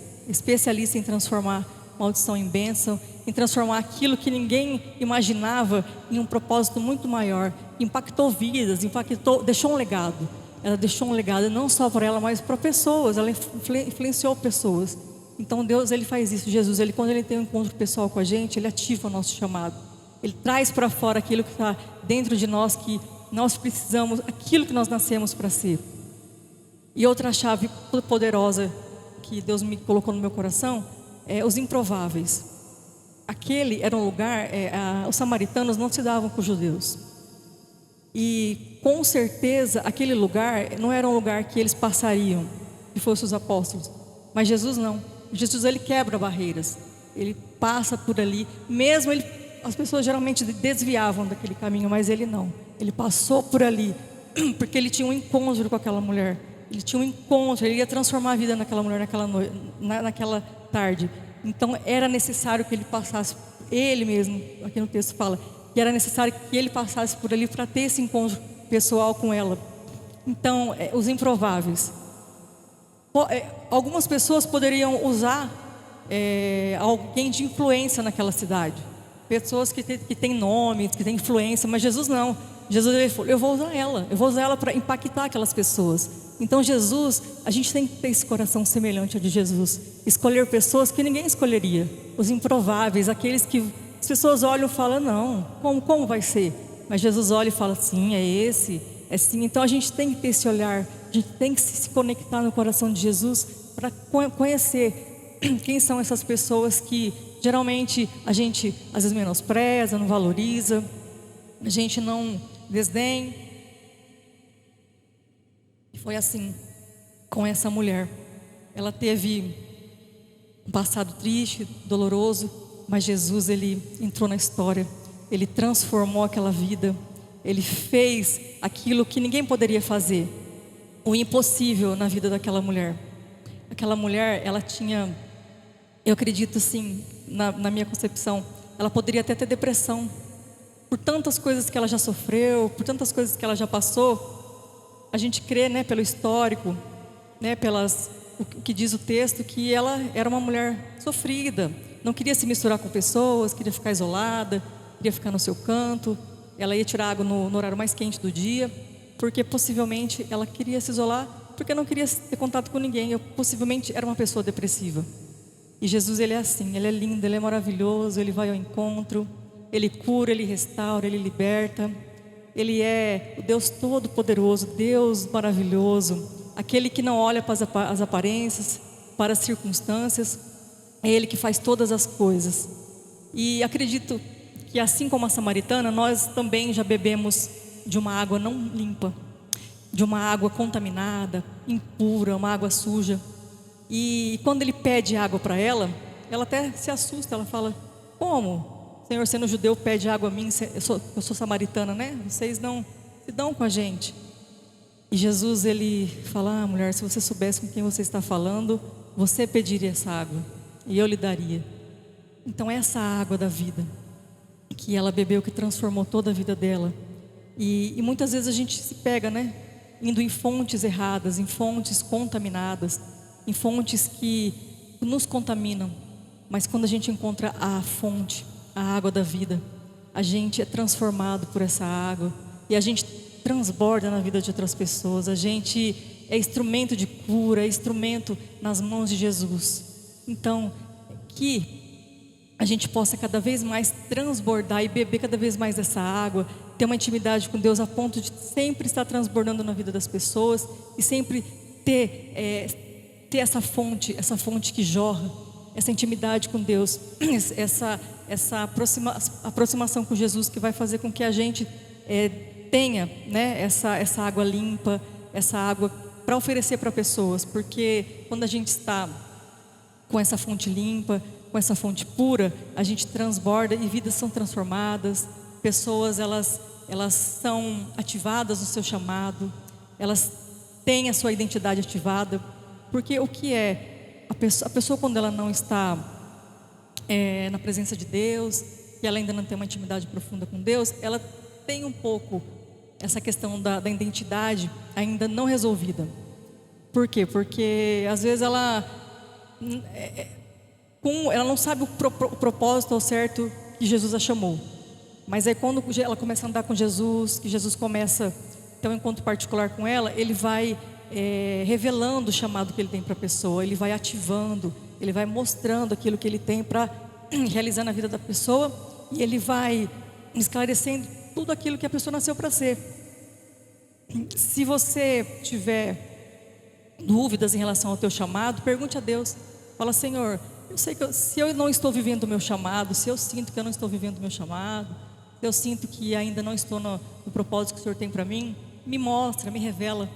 em transformar maldição em bênção, em transformar aquilo que ninguém imaginava em um propósito muito maior. Impactou vidas, deixou um legado. Ela deixou um legado não só para ela, mas para pessoas. Ela influenciou pessoas. Então Deus, Ele faz isso. Jesus, quando Ele tem um encontro pessoal com a gente, Ele ativa o nosso chamado. Ele traz para fora aquilo que está dentro de nós, que nós precisamos, aquilo que nós nascemos para ser. E outra chave poderosa que Deus me colocou no meu coração é os improváveis. Aquele era um lugar, os samaritanos não se davam com os judeus. E com certeza aquele lugar não era um lugar que eles passariam, que fossem os apóstolos. Mas Jesus não. Jesus, Ele quebra barreiras. Ele passa por ali. Mesmo as pessoas geralmente desviavam daquele caminho, mas Ele não. Ele passou por ali, porque Ele tinha um encontro com aquela mulher. Ele tinha um encontro, Ele ia transformar a vida daquela mulher naquela tarde. Então era necessário que Ele passasse, Ele mesmo, aqui no texto fala, que era necessário que Ele passasse por ali para ter esse encontro pessoal com ela. Então, os improváveis. Algumas pessoas poderiam usar alguém de influência naquela cidade, pessoas que têm nome, que têm influência, mas Jesus não. Jesus, Ele falou, eu vou usar ela para impactar aquelas pessoas. Então Jesus, a gente tem que ter esse coração semelhante ao de Jesus, escolher pessoas que ninguém escolheria, os improváveis, aqueles que as pessoas olham e falam, não, como vai ser? Mas Jesus olha e fala, sim, é esse, é sim. Então a gente tem que ter esse olhar, a gente tem que se conectar no coração de Jesus para conhecer quem são essas pessoas que geralmente a gente às vezes menospreza, não valoriza, a gente não desdém. E foi assim com essa mulher. Ela teve um passado triste, doloroso, mas Jesus, Ele entrou na história. Ele transformou aquela vida. Ele fez aquilo que ninguém poderia fazer, o impossível na vida daquela mulher. Aquela mulher, ela tinha, eu acredito assim, na minha concepção, ela poderia até ter depressão, por tantas coisas que ela já sofreu, por tantas coisas que ela já passou. A gente crê, né, pelo histórico, né, o que diz o texto, que ela era uma mulher sofrida, não queria se misturar com pessoas, queria ficar isolada, queria ficar no seu canto. Ela ia tirar água no horário mais quente do dia, porque possivelmente ela queria se isolar, porque não queria ter contato com ninguém. Eu possivelmente era uma pessoa depressiva. E Jesus, Ele é assim, Ele é lindo, Ele é maravilhoso, Ele vai ao encontro, Ele cura, Ele restaura, Ele liberta. Ele é o Deus Todo-Poderoso, Deus maravilhoso, aquele que não olha para as aparências, para as circunstâncias. É Ele que faz todas as coisas. E acredito que assim como a samaritana, nós também já bebemos de uma água não limpa, de uma água contaminada, impura, uma água suja. E quando Ele pede água para ela, ela até se assusta, ela fala, como? Senhor, sendo judeu, pede água a mim, eu sou samaritana, né? Vocês não se dão com a gente. E Jesus, ele fala: ah, mulher, se você soubesse com quem você está falando, você pediria essa água e eu lhe daria. Então essa água da vida que ela bebeu, que transformou toda a vida dela. E muitas vezes a gente se pega, né, indo em fontes erradas, em fontes contaminadas, em fontes que nos contaminam. Mas quando a gente encontra a fonte, a água da vida, a gente é transformado por essa água e a gente transborda na vida de outras pessoas. A gente é instrumento de cura, é instrumento nas mãos de Jesus. Então, que a gente possa cada vez mais transbordar e beber cada vez mais dessa água, ter uma intimidade com Deus a ponto de sempre estar transbordando na vida das pessoas e sempre ter essa fonte que jorra, essa intimidade com Deus, essa aproximação com Jesus, que vai fazer com que a gente tenha, né, essa água limpa, essa água para oferecer para pessoas. Porque quando a gente está com essa fonte limpa, com essa fonte pura, a gente transborda e vidas são transformadas. Pessoas, elas são ativadas no seu chamado, elas têm a sua identidade ativada. Porque o que é a pessoa quando ela não está na presença de Deus, e ela ainda não tem uma intimidade profunda com Deus, ela tem um pouco essa questão da identidade ainda não resolvida. Por quê? Porque às vezes ela não sabe o propósito ao certo que Jesus a chamou. Mas aí quando ela começa a andar com Jesus, que Jesus começa a ter um encontro particular com ela, ele vai revelando o chamado que ele tem para a pessoa, ele vai ativando, ele vai mostrando aquilo que ele tem para realizar na vida da pessoa, e ele vai esclarecendo tudo aquilo que a pessoa nasceu para ser. Se você tiver dúvidas em relação ao teu chamado, pergunte a Deus. Fala: Senhor, eu sei que se eu não estou vivendo o meu chamado, se eu sinto que eu não estou vivendo o meu chamado, se eu sinto que ainda não estou no propósito que o Senhor tem para mim, me mostra, me revela.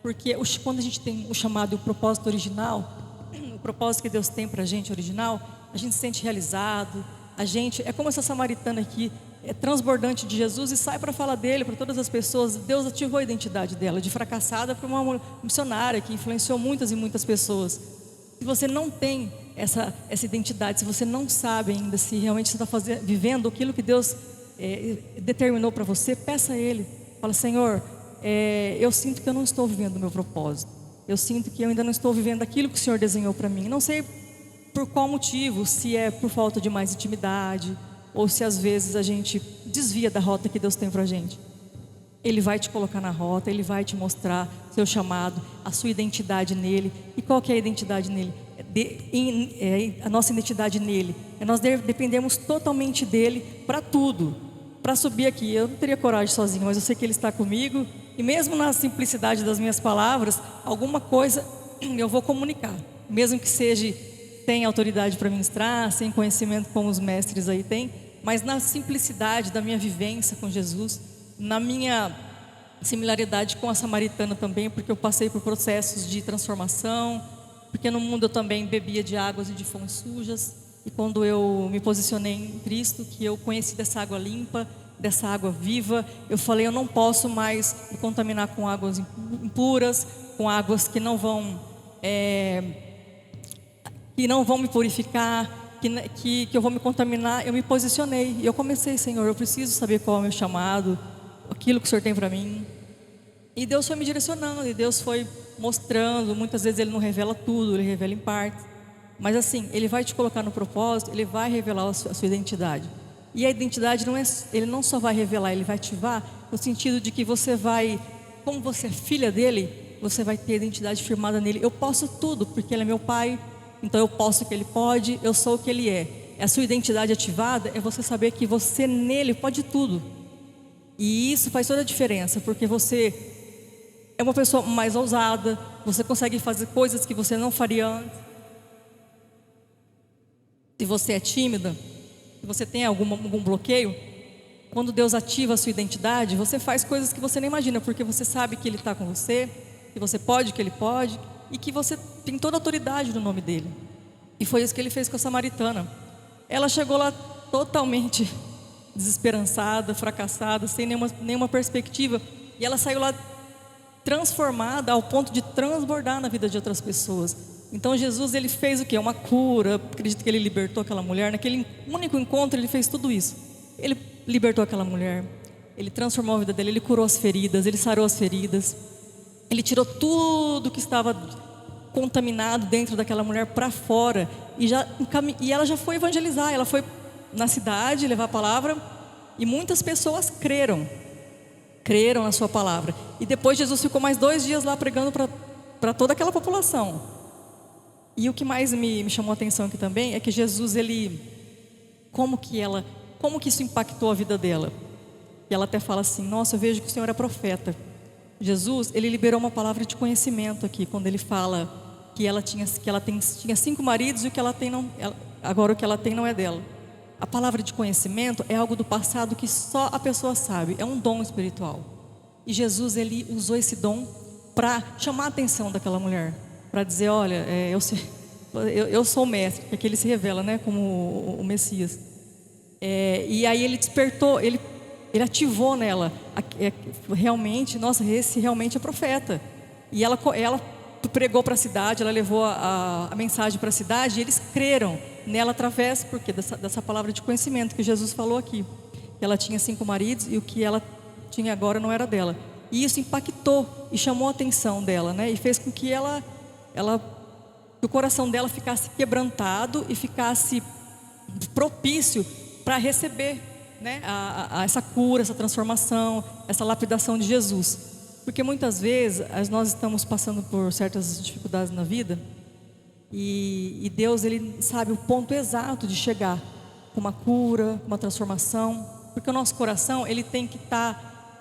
Porque quando a gente tem o chamado e o propósito original, o propósito que Deus tem para a gente original, a gente se sente realizado. A gente é como essa samaritana aqui, é transbordante de Jesus e sai para falar dele para todas as pessoas. Deus ativou a identidade dela, de fracassada para uma missionária que influenciou muitas e muitas pessoas. Se você não tem essa identidade, se você não sabe ainda se realmente você está vivendo aquilo que Deus determinou para você, peça a Ele. Fala: Senhor, eu sinto que eu não estou vivendo o meu propósito, eu sinto que eu ainda não estou vivendo aquilo que o Senhor desenhou para mim. Não sei por qual motivo, se é por falta de mais intimidade, ou se às vezes a gente desvia da rota que Deus tem para a gente. Ele vai te colocar na rota, Ele vai te mostrar seu chamado, a sua identidade nele. E qual que é a identidade nele? A nossa identidade nele nós dependemos totalmente dele para tudo. Para subir aqui, eu não teria coragem sozinho, mas eu sei que Ele está comigo. E mesmo na simplicidade das minhas palavras, alguma coisa eu vou comunicar, mesmo que seja sem autoridade para ministrar, sem conhecimento como os mestres aí têm, mas na simplicidade da minha vivência com Jesus, na minha similaridade com a samaritana também, porque eu passei por processos de transformação, porque no mundo eu também bebia de águas e de fontes sujas, e quando eu me posicionei em Cristo, que eu conheci dessa água limpa, dessa água viva, eu falei: eu não posso mais me contaminar com águas impuras, com águas que não vão me purificar, que eu vou me contaminar. Eu me posicionei e eu comecei: Senhor, eu preciso saber qual é o meu chamado, aquilo que o Senhor tem para mim. E Deus foi me direcionando, e Deus foi mostrando. Muitas vezes Ele não revela tudo, Ele revela em partes, mas assim, Ele vai te colocar no propósito, Ele vai revelar a sua identidade. E a identidade Ele não só vai revelar, Ele vai ativar, no sentido de que você vai, como você é filha dEle, você vai ter a identidade firmada nele. Eu posso tudo, porque Ele é meu Pai, então eu posso o que Ele pode, eu sou o que Ele é. A sua identidade ativada é você saber que você nele pode tudo. E isso faz toda a diferença, porque você é uma pessoa mais ousada, você consegue fazer coisas que você não faria antes. Se você é tímida, se você tem algum bloqueio, quando Deus ativa a sua identidade, você faz coisas que você nem imagina, porque você sabe que Ele está com você, que você pode, que Ele pode, e que você tem toda a autoridade no nome dEle. E foi isso que Ele fez com a samaritana. Ela chegou lá totalmente desesperançada, fracassada, sem nenhuma perspectiva. E ela saiu lá transformada ao ponto de transbordar na vida de outras pessoas. Então Jesus, ele fez o quê? Uma cura. Acredito que ele libertou aquela mulher. Naquele único encontro ele fez tudo isso. Ele libertou aquela mulher, ele transformou a vida dele, ele curou as feridas, ele sarou as feridas, ele tirou tudo que estava contaminado dentro daquela mulher para fora. E ela já foi evangelizar, ela foi na cidade levar a palavra, e muitas pessoas creram na sua palavra. E depois Jesus ficou mais 2 dias lá pregando para toda aquela população. E o que mais me chamou a atenção aqui também é que Jesus, como que isso impactou a vida dela. E ela até fala assim: nossa, eu vejo que o Senhor é profeta. Jesus, ele liberou uma palavra de conhecimento aqui, quando ele fala que ela tinha 5 maridos e agora o que ela tem não é dela. A palavra de conhecimento é algo do passado que só a pessoa sabe, é um dom espiritual. E Jesus, ele usou esse dom para chamar a atenção daquela mulher, para dizer: olha, eu sou o mestre, porque ele se revela, né, como o Messias. E aí ele despertou, ele ativou nela, realmente, nossa, esse realmente é profeta. E ela pregou para a cidade, ela levou a mensagem para a cidade, e eles creram nela através, porque dessa palavra de conhecimento que Jesus falou aqui, que ela tinha 5 maridos e o que ela tinha agora não era dela. E isso impactou e chamou a atenção dela, né? E fez com que que o coração dela ficasse quebrantado e ficasse propício para receber, né, essa cura, essa transformação, essa lapidação de Jesus. Porque muitas vezes nós estamos passando por certas dificuldades na vida, e Deus, ele sabe o ponto exato de chegar com uma cura, uma transformação, porque o nosso coração, ele tem que estar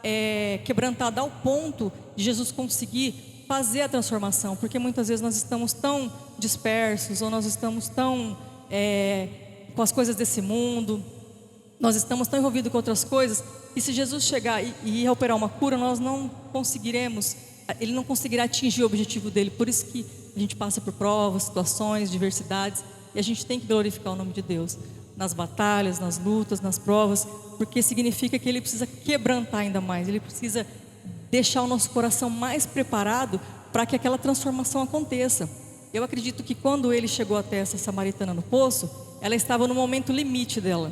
quebrantado ao ponto de Jesus conseguir fazer a transformação. Porque muitas vezes nós estamos tão dispersos, ou nós estamos tão com as coisas desse mundo, nós estamos tão envolvidos com outras coisas, e se Jesus chegar e operar uma cura, nós não conseguiremos, ele não conseguirá atingir o objetivo dele. Por isso que a gente passa por provas, situações, diversidades, e a gente tem que glorificar o nome de Deus nas batalhas, nas lutas, nas provas, porque significa que ele precisa quebrantar ainda mais, ele precisa deixar o nosso coração mais preparado para que aquela transformação aconteça. Eu acredito que quando ele chegou até essa samaritana no poço, ela estava no momento limite dela.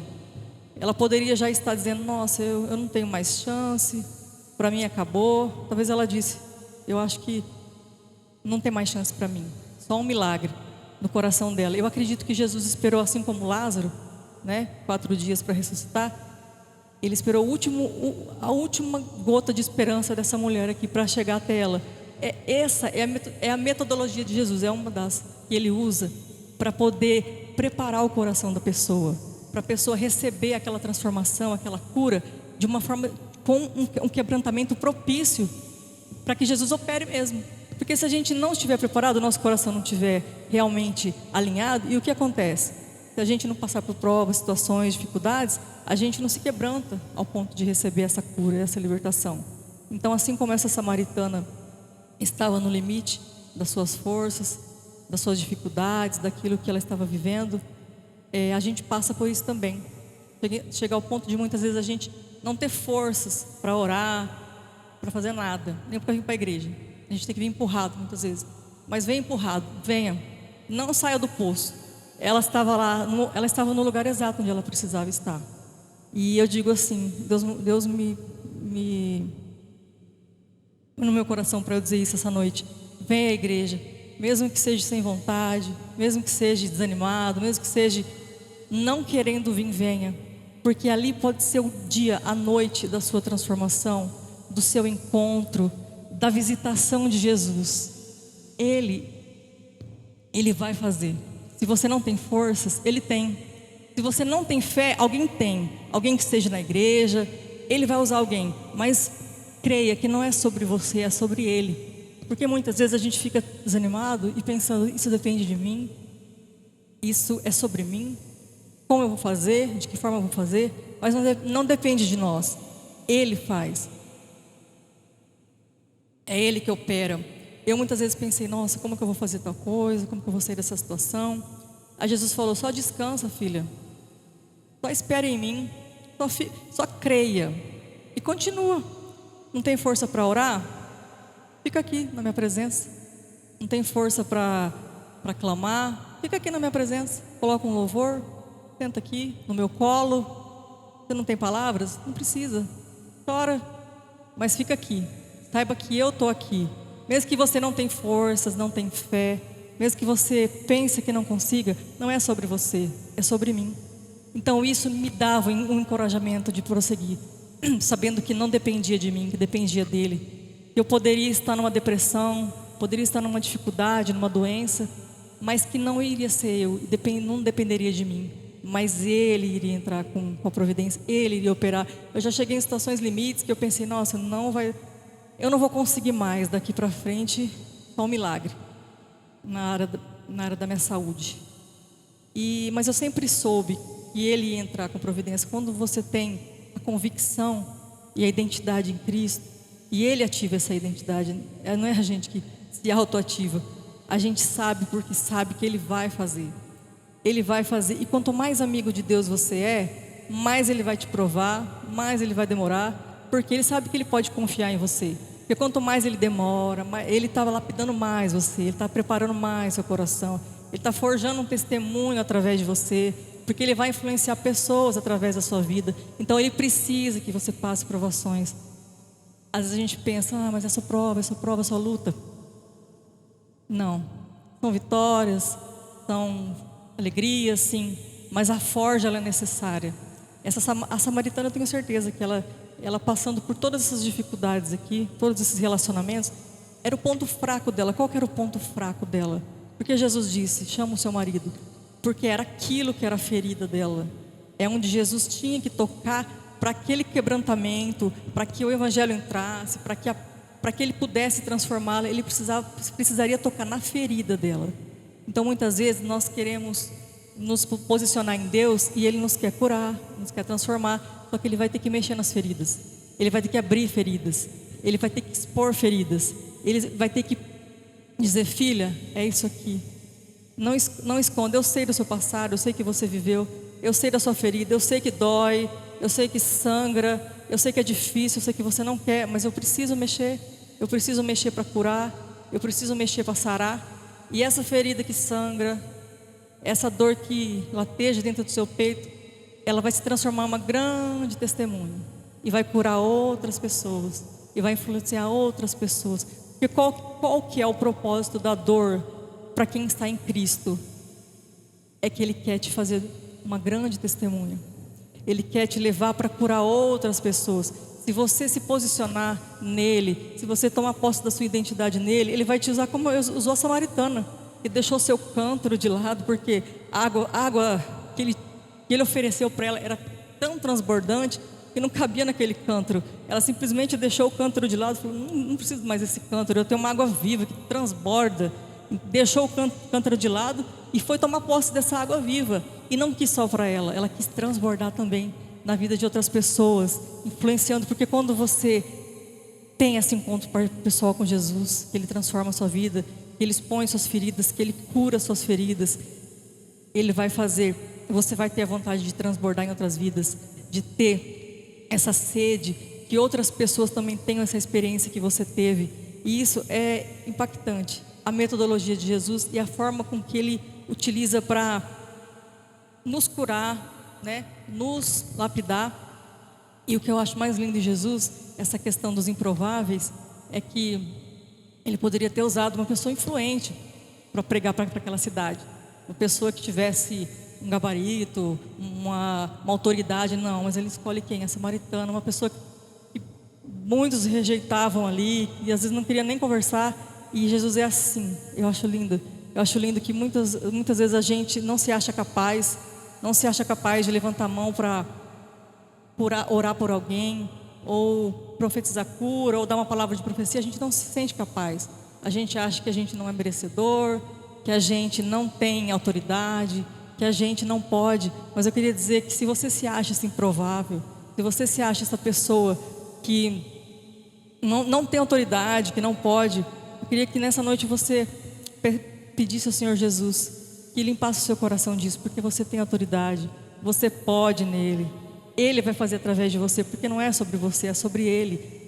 Ela poderia já estar dizendo: nossa, eu não tenho mais chance, para mim acabou. Talvez ela disse: eu acho que não tem mais chance para mim, só um milagre no coração dela. Eu acredito que Jesus esperou, assim como Lázaro, né, 4 dias para ressuscitar. Ele esperou a última gota de esperança dessa mulher aqui para chegar até ela. Essa é a metodologia de Jesus, é uma das que ele usa para poder preparar o coração da pessoa, para a pessoa receber aquela transformação, aquela cura, de uma forma, com um quebrantamento propício, para que Jesus opere mesmo. Porque se a gente não estiver preparado, o nosso coração não estiver realmente alinhado, e o que acontece? Se a gente não passar por provas, situações, dificuldades, a gente não se quebranta ao ponto de receber essa cura, essa libertação. Então, assim como essa samaritana estava no limite das suas forças, das suas dificuldades, daquilo que ela estava vivendo, a gente passa por isso também. Chega ao ponto de muitas vezes a gente não ter forças para orar, para fazer nada, nem para vir para a igreja. A gente tem que vir empurrado muitas vezes. Mas venha empurrado, venha, não saia do poço. Ela estava lá, ela estava no lugar exato onde ela precisava estar. E eu digo assim, Deus me no meu coração para eu dizer isso essa noite: venha à igreja, mesmo que seja sem vontade, mesmo que seja desanimado, mesmo que seja não querendo vir, venha, porque ali pode ser o dia, a noite da sua transformação, do seu encontro, da visitação de Jesus. Ele vai fazer. Se você não tem forças, Ele tem. Se você não tem fé, alguém tem. Alguém que esteja na igreja, Ele vai usar alguém. Mas creia que não é sobre você, é sobre Ele. Porque muitas vezes a gente fica desanimado e pensando: isso depende de mim, isso é sobre mim, como eu vou fazer, de que forma eu vou fazer. Mas não depende de nós, Ele faz. É Ele que opera. Eu muitas vezes pensei: nossa, como que eu vou fazer tal coisa, como que eu vou sair dessa situação? Aí Jesus falou: só descansa, filha. Só espere em mim, só creia. E continua. Não tem força para orar? Fica aqui na minha presença. Não tem força para clamar? Fica aqui na minha presença. Coloca um louvor, senta aqui no meu colo. Você não tem palavras? Não precisa. Chora, mas fica aqui. Saiba que eu estou aqui. Mesmo que você não tenha forças, não tenha fé, mesmo que você pense que não consiga, não é sobre você, é sobre mim. Então isso me dava um encorajamento de prosseguir, sabendo que não dependia de mim, que dependia dele. Eu poderia estar numa depressão, poderia estar numa dificuldade, numa doença, mas que não iria ser eu, não dependeria de mim. Mas ele iria entrar com a providência, ele iria operar. Eu já cheguei em situações limites que eu pensei, nossa, eu não vou conseguir mais daqui para frente, só um milagre na área da minha saúde. Mas eu sempre soube que ele ia entrar com providência. Quando você tem a convicção e a identidade em Cristo, e ele ativa essa identidade, não é a gente que se autoativa, a gente sabe porque sabe que ele vai fazer. Ele vai fazer, e quanto mais amigo de Deus você é, mais ele vai te provar, mais ele vai demorar, porque ele sabe que ele pode confiar em você. Porque quanto mais ele demora, ele está lapidando mais você, ele está preparando mais seu coração, ele está forjando um testemunho através de você, porque ele vai influenciar pessoas através da sua vida. Então ele precisa que você passe provações. Às vezes a gente pensa, mas essa prova, essa luta. Não, são vitórias, são alegrias, sim, mas a forja ela é necessária. A samaritana, eu tenho certeza que ela passando por todas essas dificuldades aqui, todos esses relacionamentos, era o ponto fraco dela. Qual que era o ponto fraco dela? Porque Jesus disse, chama o seu marido, porque era aquilo que era a ferida dela. É onde Jesus tinha que tocar para aquele quebrantamento, para que o evangelho entrasse, para que ele pudesse transformá-la, ele precisaria tocar na ferida dela. Então muitas vezes nós queremos nos posicionar em Deus e ele nos quer curar, nos quer transformar, só que ele vai ter que mexer nas feridas, ele vai ter que abrir feridas, ele vai ter que expor feridas, ele vai ter que dizer, filha, é isso aqui, não esconda, eu sei do seu passado, eu sei que você viveu, eu sei da sua ferida, eu sei que dói, eu sei que sangra, eu sei que é difícil, eu sei que você não quer, mas eu preciso mexer para curar, eu preciso mexer para sarar. E essa ferida que sangra, essa dor que lateja dentro do seu peito, ela vai se transformar em uma grande testemunha e vai curar outras pessoas e vai influenciar outras pessoas. Porque qual que é o propósito da dor para quem está em Cristo? É que Ele quer te fazer uma grande testemunha. Ele quer te levar para curar outras pessoas. Se você se posicionar nele, se você tomar posse da sua identidade nele, ele vai te usar como usou a samaritana, que deixou seu cântaro de lado, porque a água que ele ofereceu para ela era tão transbordante que não cabia naquele cântaro. Ela simplesmente deixou o cântaro de lado e falou, não preciso mais desse cântaro, eu tenho uma água viva que transborda. Deixou o cântaro de lado e foi tomar posse dessa água viva. E não quis só para ela quis transbordar também na vida de outras pessoas, influenciando, porque quando você tem esse encontro pessoal com Jesus, que Ele transforma a sua vida, que Ele expõe suas feridas, que Ele cura suas feridas, Ele vai fazer, você vai ter a vontade de transbordar em outras vidas, de ter essa sede, que outras pessoas também tenham essa experiência que você teve, e isso é impactante. A metodologia de Jesus e a forma com que Ele utiliza para nos curar, né, nos lapidar. E o que eu acho mais lindo em Jesus, essa questão dos improváveis, é que Ele poderia ter usado uma pessoa influente para pregar para aquela cidade, uma pessoa que tivesse um gabarito, uma autoridade. Não, mas Ele escolhe quem? A samaritana, uma pessoa que muitos rejeitavam ali e às vezes não queria nem conversar. E Jesus é assim. Eu acho lindo que muitas vezes a gente não se acha capaz de levantar a mão para orar por alguém, ou profetizar cura, ou dar uma palavra de profecia. A gente não se sente capaz. A gente acha que a gente não é merecedor, que a gente não tem autoridade, que a gente não pode. Mas eu queria dizer que se você se acha assim improvável, se você se acha essa pessoa que não tem autoridade, que não pode, eu queria que nessa noite você pedisse ao Senhor Jesus que limpasse o seu coração disso, porque você tem autoridade, você pode nele. Ele vai fazer através de você, porque não é sobre você, é sobre Ele.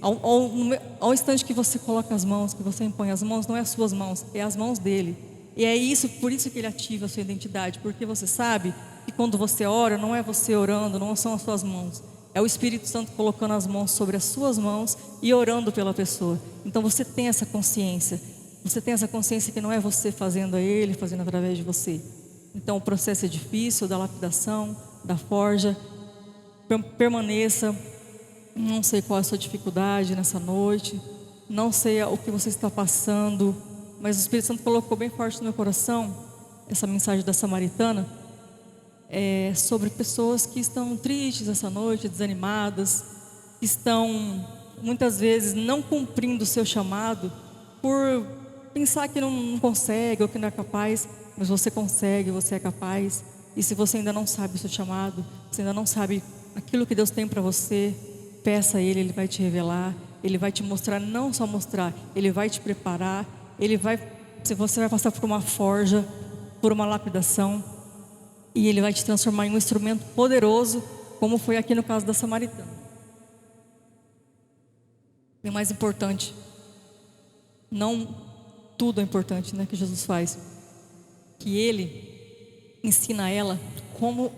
Ao instante que você coloca as mãos, que você impõe as mãos, não é as suas mãos, é as mãos dele. E é isso, por isso que Ele ativa a sua identidade, porque você sabe que quando você ora, não é você orando, não são as suas mãos, é o Espírito Santo colocando as mãos sobre as suas mãos e orando pela pessoa. Então você tem essa consciência que não é você fazendo a Ele, fazendo através de você. Então o processo é difícil, da lapidação, da forja. Permaneça. Não sei qual é a sua dificuldade nessa noite, não sei o que você está passando, mas o Espírito Santo colocou bem forte no meu coração essa mensagem da samaritana, sobre pessoas que estão tristes essa noite, desanimadas, que estão muitas vezes não cumprindo o seu chamado por pensar que não consegue ou que não é capaz. Mas você consegue, você é capaz. E se você ainda não sabe o seu chamado, você ainda não sabe aquilo que Deus tem para você, peça a Ele, Ele vai te revelar, Ele vai te mostrar, não só mostrar, Ele vai te preparar, você vai passar por uma forja, por uma lapidação, e Ele vai te transformar em um instrumento poderoso, como foi aqui no caso da samaritana. E o mais importante, não tudo é importante, né, que Jesus faz, que Ele ensina a ela como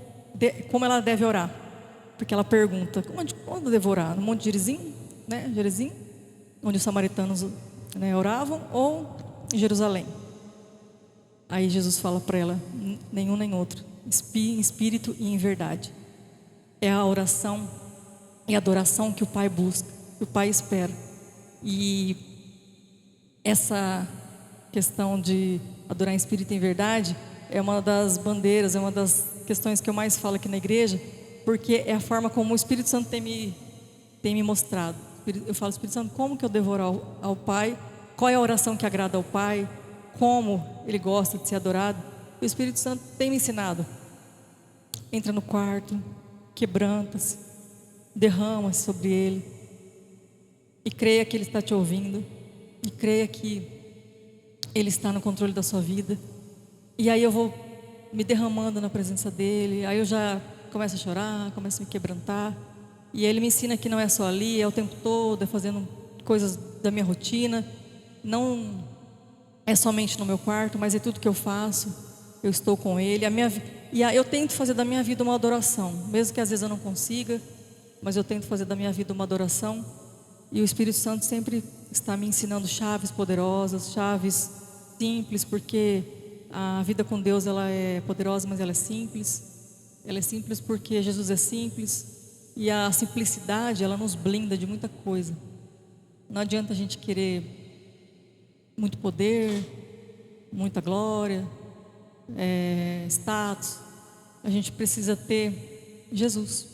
ela deve orar. Porque ela pergunta, onde eu devo orar? No Monte Gerizim, né? Gerizim, onde os samaritanos, né, oravam, ou em Jerusalém? Aí Jesus fala para ela, nenhum nem outro, em espírito e em verdade. É a oração e a adoração que o Pai busca, que o Pai espera. E essa questão de adorar em espírito e em verdade é uma das bandeiras, é uma das questões que eu mais falo aqui na igreja, porque é a forma como o Espírito Santo tem me mostrado. Eu falo, Espírito Santo, como que eu devo orar ao Pai? Qual é a oração que agrada ao Pai? Como Ele gosta de ser adorado? O Espírito Santo tem me ensinado. Entra no quarto, quebranta-se, derrama-se sobre Ele, e creia que Ele está te ouvindo, e creia que Ele está no controle da sua vida. E aí eu vou me derramando na presença dEle, aí eu já começo a chorar, começo a me quebrantar, e Ele me ensina que não é só ali, é o tempo todo, é fazendo coisas da minha rotina, não é somente no meu quarto, mas é tudo que eu faço, eu estou com Ele. Eu tento fazer da minha vida uma adoração, mesmo que às vezes eu não consiga, mas eu tento fazer da minha vida uma adoração, e o Espírito Santo sempre está me ensinando chaves poderosas, chaves simples, porque a vida com Deus, ela é poderosa, mas ela é simples. Ela é simples porque Jesus é simples, e a simplicidade, ela nos blinda de muita coisa. Não adianta a gente querer muito poder, muita glória, status. A gente precisa ter Jesus,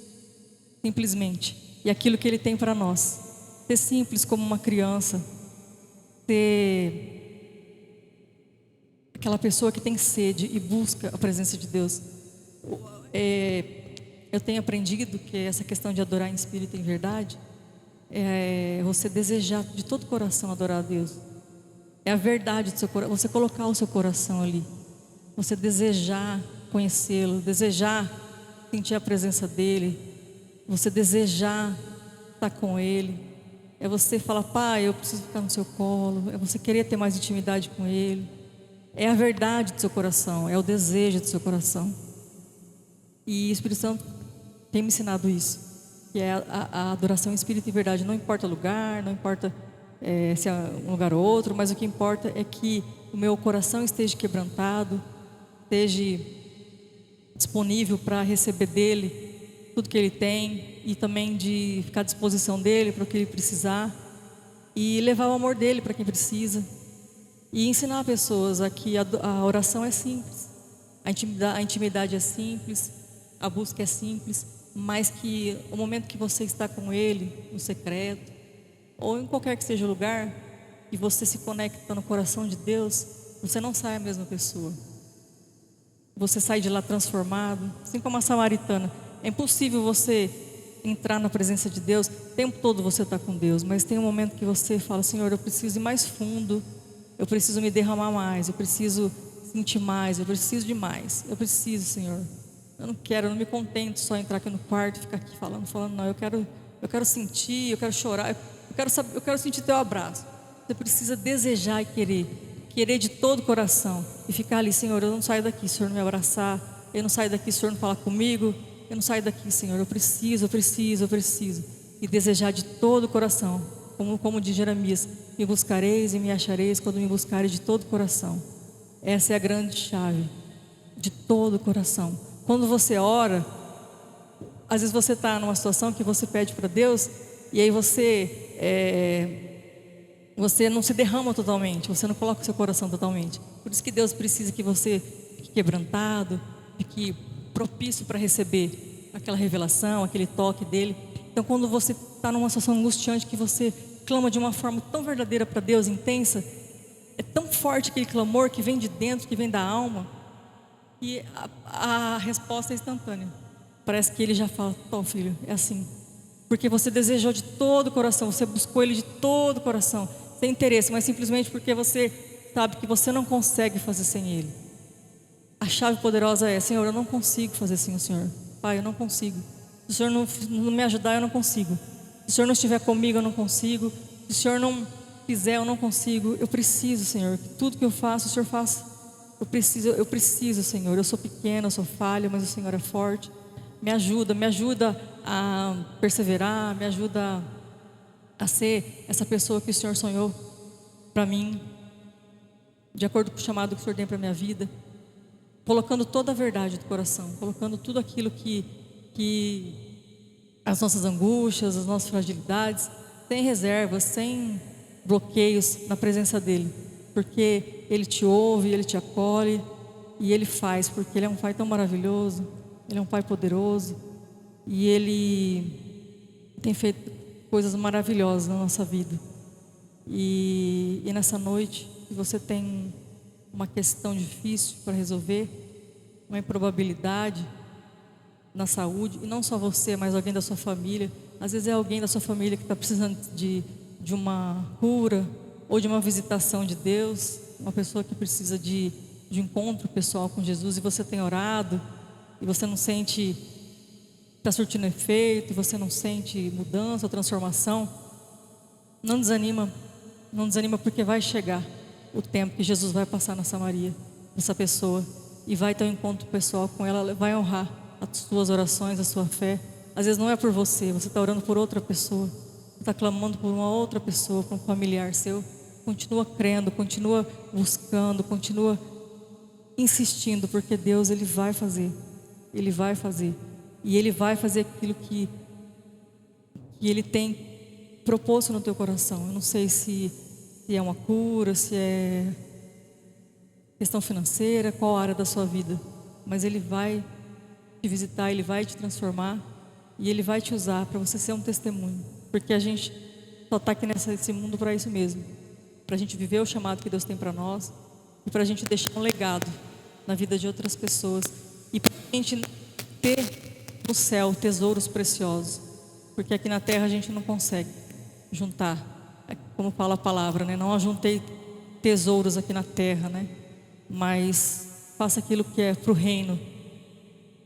simplesmente, e aquilo que Ele tem para nós. Ser simples como uma criança, ser aquela pessoa que tem sede e busca a presença de Deus. Eu tenho aprendido que essa questão de adorar em espírito e em verdade é você desejar de todo o coração adorar a Deus. É a verdade do seu coração, você colocar o seu coração ali, você desejar conhecê-lo, desejar sentir a presença dEle, você desejar estar com Ele. É você falar, Pai, eu preciso ficar no seu colo. É você querer ter mais intimidade com Ele. É a verdade do seu coração, é o desejo do seu coração. E o Espírito Santo tem me ensinado isso, que é a adoração em espírito e verdade. Não importa o lugar, não importa se é um lugar ou outro, mas o que importa é que o meu coração esteja quebrantado, esteja disponível para receber dEle tudo que Ele tem, e também de ficar à disposição dEle para o que Ele precisar, e levar o amor dEle para quem precisa, e ensinar pessoas a que a oração é simples, a intimidade é simples, a busca é simples, mas que o momento que você está com Ele, no secreto, ou em qualquer que seja o lugar, e você se conecta no coração de Deus, você não sai a mesma pessoa. Você sai de lá transformado, assim como a samaritana. É impossível você entrar na presença de Deus, o tempo todo você está com Deus, mas tem um momento que você fala, Senhor, eu preciso ir mais fundo, eu preciso me derramar mais, eu preciso sentir mais, eu preciso de mais, eu preciso, Senhor. Eu não quero, eu não me contento só entrar aqui no quarto e ficar aqui falando, não. Eu quero sentir, eu quero chorar, eu quero sentir teu abraço. Você precisa desejar e querer de todo o coração e ficar ali, Senhor, eu não saio daqui se o Senhor não me abraçar, eu não saio daqui se o Senhor não falar comigo, eu não saio daqui, Senhor, eu preciso. E desejar de todo o coração, como diz Jeremias, me buscareis e me achareis quando me buscareis de todo o coração. Essa é a grande chave, de todo o coração. Quando você ora, às vezes você está numa situação que você pede para Deus e aí você não se derrama totalmente, você não coloca o seu coração totalmente. Por isso que Deus precisa que você fique quebrantado, fique propício para receber aquela revelação, aquele toque dele. Então, quando você está numa situação angustiante, que você clama de uma forma tão verdadeira para Deus, intensa, é tão forte aquele clamor que vem de dentro, que vem da alma, e a resposta é instantânea. Parece que ele já fala: "Tó, filho, é assim", porque você desejou de todo o coração, você buscou ele de todo o coração, sem interesse, mas simplesmente porque você sabe que você não consegue fazer sem ele. A chave poderosa é: Senhor, eu não consigo fazer sem o Senhor. Pai, eu não consigo. Se o Senhor não me ajudar, eu não consigo. Se o Senhor não estiver comigo, eu não consigo. Se o Senhor não fizer, eu não consigo. Eu preciso, Senhor, que tudo que eu faço, o Senhor faça. Eu preciso, Senhor. Eu sou pequena, eu sou falha, mas o Senhor é forte. Me ajuda a perseverar, me ajuda a ser essa pessoa que o Senhor sonhou para mim, de acordo com o chamado que o Senhor tem para a minha vida, colocando toda a verdade do coração, colocando tudo aquilo que as nossas angústias, as nossas fragilidades, sem reservas, sem bloqueios, na presença dele, porque ele te ouve, ele te acolhe e ele faz, porque ele é um Pai tão maravilhoso, ele é um Pai poderoso e ele tem feito coisas maravilhosas na nossa vida. E nessa noite, se você tem uma questão difícil para resolver, uma improbabilidade na saúde, e não só você, mas alguém da sua família, às vezes é alguém da sua família que está precisando de uma cura ou de uma visitação de Deus, uma pessoa que precisa de encontro pessoal com Jesus, e você tem orado e você não sente que está surtindo efeito, e você não sente mudança ou transformação, não desanima, porque vai chegar o tempo que Jesus vai passar na Samaria, essa pessoa, e vai ter um encontro pessoal com ela, vai honrar as suas orações, a sua fé. Às vezes não é por você está orando por outra pessoa, você está clamando por uma outra pessoa, por um familiar seu. Continua crendo, continua buscando, continua insistindo, porque Deus, ele vai fazer, e ele vai fazer aquilo que ele tem proposto no teu coração. Eu não sei se é uma cura, se é questão financeira, qual área da sua vida, mas ele vai te visitar, ele vai te transformar e ele vai te usar para você ser um testemunho, porque a gente só está aqui nesse mundo para isso mesmo, para a gente viver o chamado que Deus tem para nós e para a gente deixar um legado na vida de outras pessoas e para a gente ter no céu tesouros preciosos, porque aqui na terra a gente não consegue juntar, como fala a palavra, né? Não ajuntei tesouros aqui na terra, né? Mas faça aquilo que é para o reino,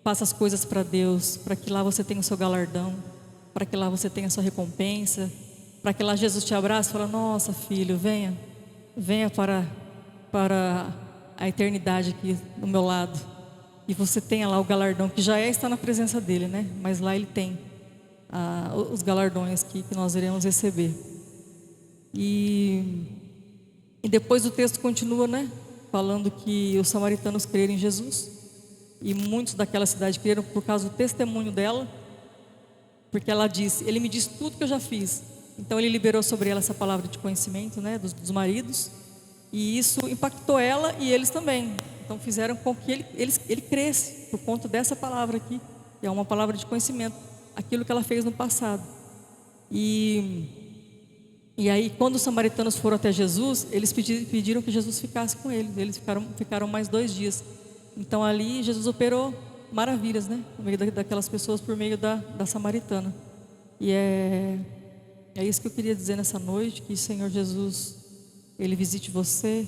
faça as coisas para Deus, para que lá você tenha o seu galardão, para que lá você tenha a sua recompensa, para que lá Jesus te abrace e fala: nossa, filho, venha para a eternidade aqui do meu lado, e você tenha lá o galardão, que já está na presença dele, né? Mas lá ele tem os galardões que nós iremos receber. E depois o texto continua, né? Falando que os samaritanos creram em Jesus, e muitos daquela cidade creram por causa do testemunho dela, porque ela disse: ele me disse tudo que eu já fiz. Então ele liberou sobre ela essa palavra de conhecimento, né, dos maridos, e isso impactou ela e eles também. Então fizeram com que ele cresce por conta dessa palavra aqui, que é uma palavra de conhecimento, aquilo que ela fez no passado. E aí, quando os samaritanos foram até Jesus, eles pediram que Jesus ficasse com eles. Eles ficaram mais 2 dias. Então ali Jesus operou maravilhas, né, no meio daquelas pessoas, por meio da samaritana. E é isso que eu queria dizer nessa noite, que o Senhor Jesus, ele visite você.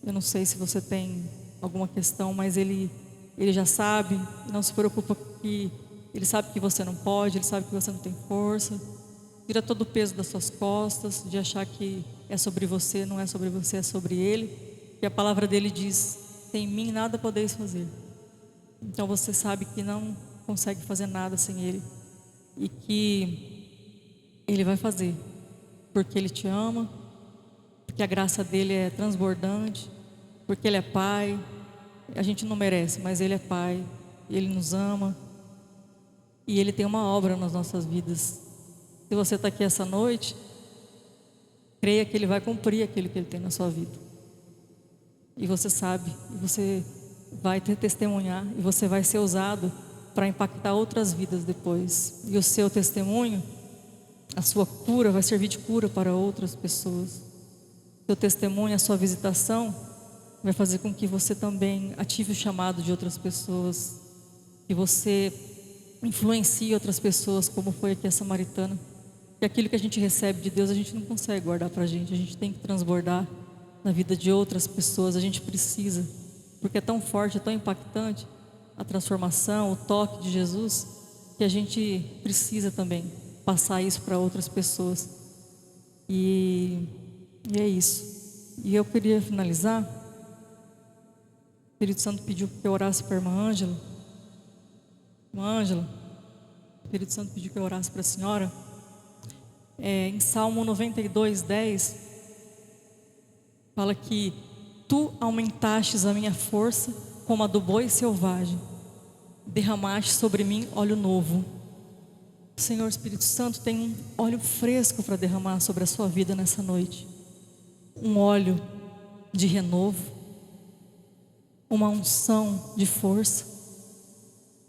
Eu não sei se você tem alguma questão, mas ele Ele já sabe, não se preocupa que Ele sabe que você não pode, Ele sabe que você não tem força. Tira todo o peso das suas costas, de achar que é sobre você, não é sobre você, é sobre Ele. E a palavra dele diz: sem mim nada podeis fazer. Então você sabe que não consegue fazer nada sem Ele, e que Ele vai fazer, porque Ele te ama, porque a graça dele é transbordante, porque Ele é Pai. A gente não merece, mas Ele é Pai, Ele nos ama, e Ele tem uma obra nas nossas vidas. Se você está aqui essa noite, creia que Ele vai cumprir aquilo que Ele tem na sua vida. E você sabe, e você vai ter testemunhar, e você vai ser usado para impactar outras vidas depois. E o seu testemunho, a sua cura, vai servir de cura para outras pessoas. O seu testemunho, a sua visitação, vai fazer com que você também ative o chamado de outras pessoas, que você influencie outras pessoas, como foi aqui a samaritana. E aquilo que a gente recebe de Deus, a gente não consegue guardar para a gente tem que transbordar na vida de outras pessoas. A gente precisa, porque é tão forte, é tão impactante a transformação, o toque de Jesus, que a gente precisa também passar isso para outras pessoas. E é isso. E eu queria finalizar. O Espírito Santo pediu que eu orasse para a irmã Ângela. Irmã Ângela, o Espírito Santo pediu que eu orasse para a senhora. Em Salmo 92:10, fala que tu aumentastes a minha força como a do boi selvagem, derramaste sobre mim óleo novo. O Senhor Espírito Santo tem um óleo fresco para derramar sobre a sua vida nessa noite. Um óleo de renovo, uma unção de força,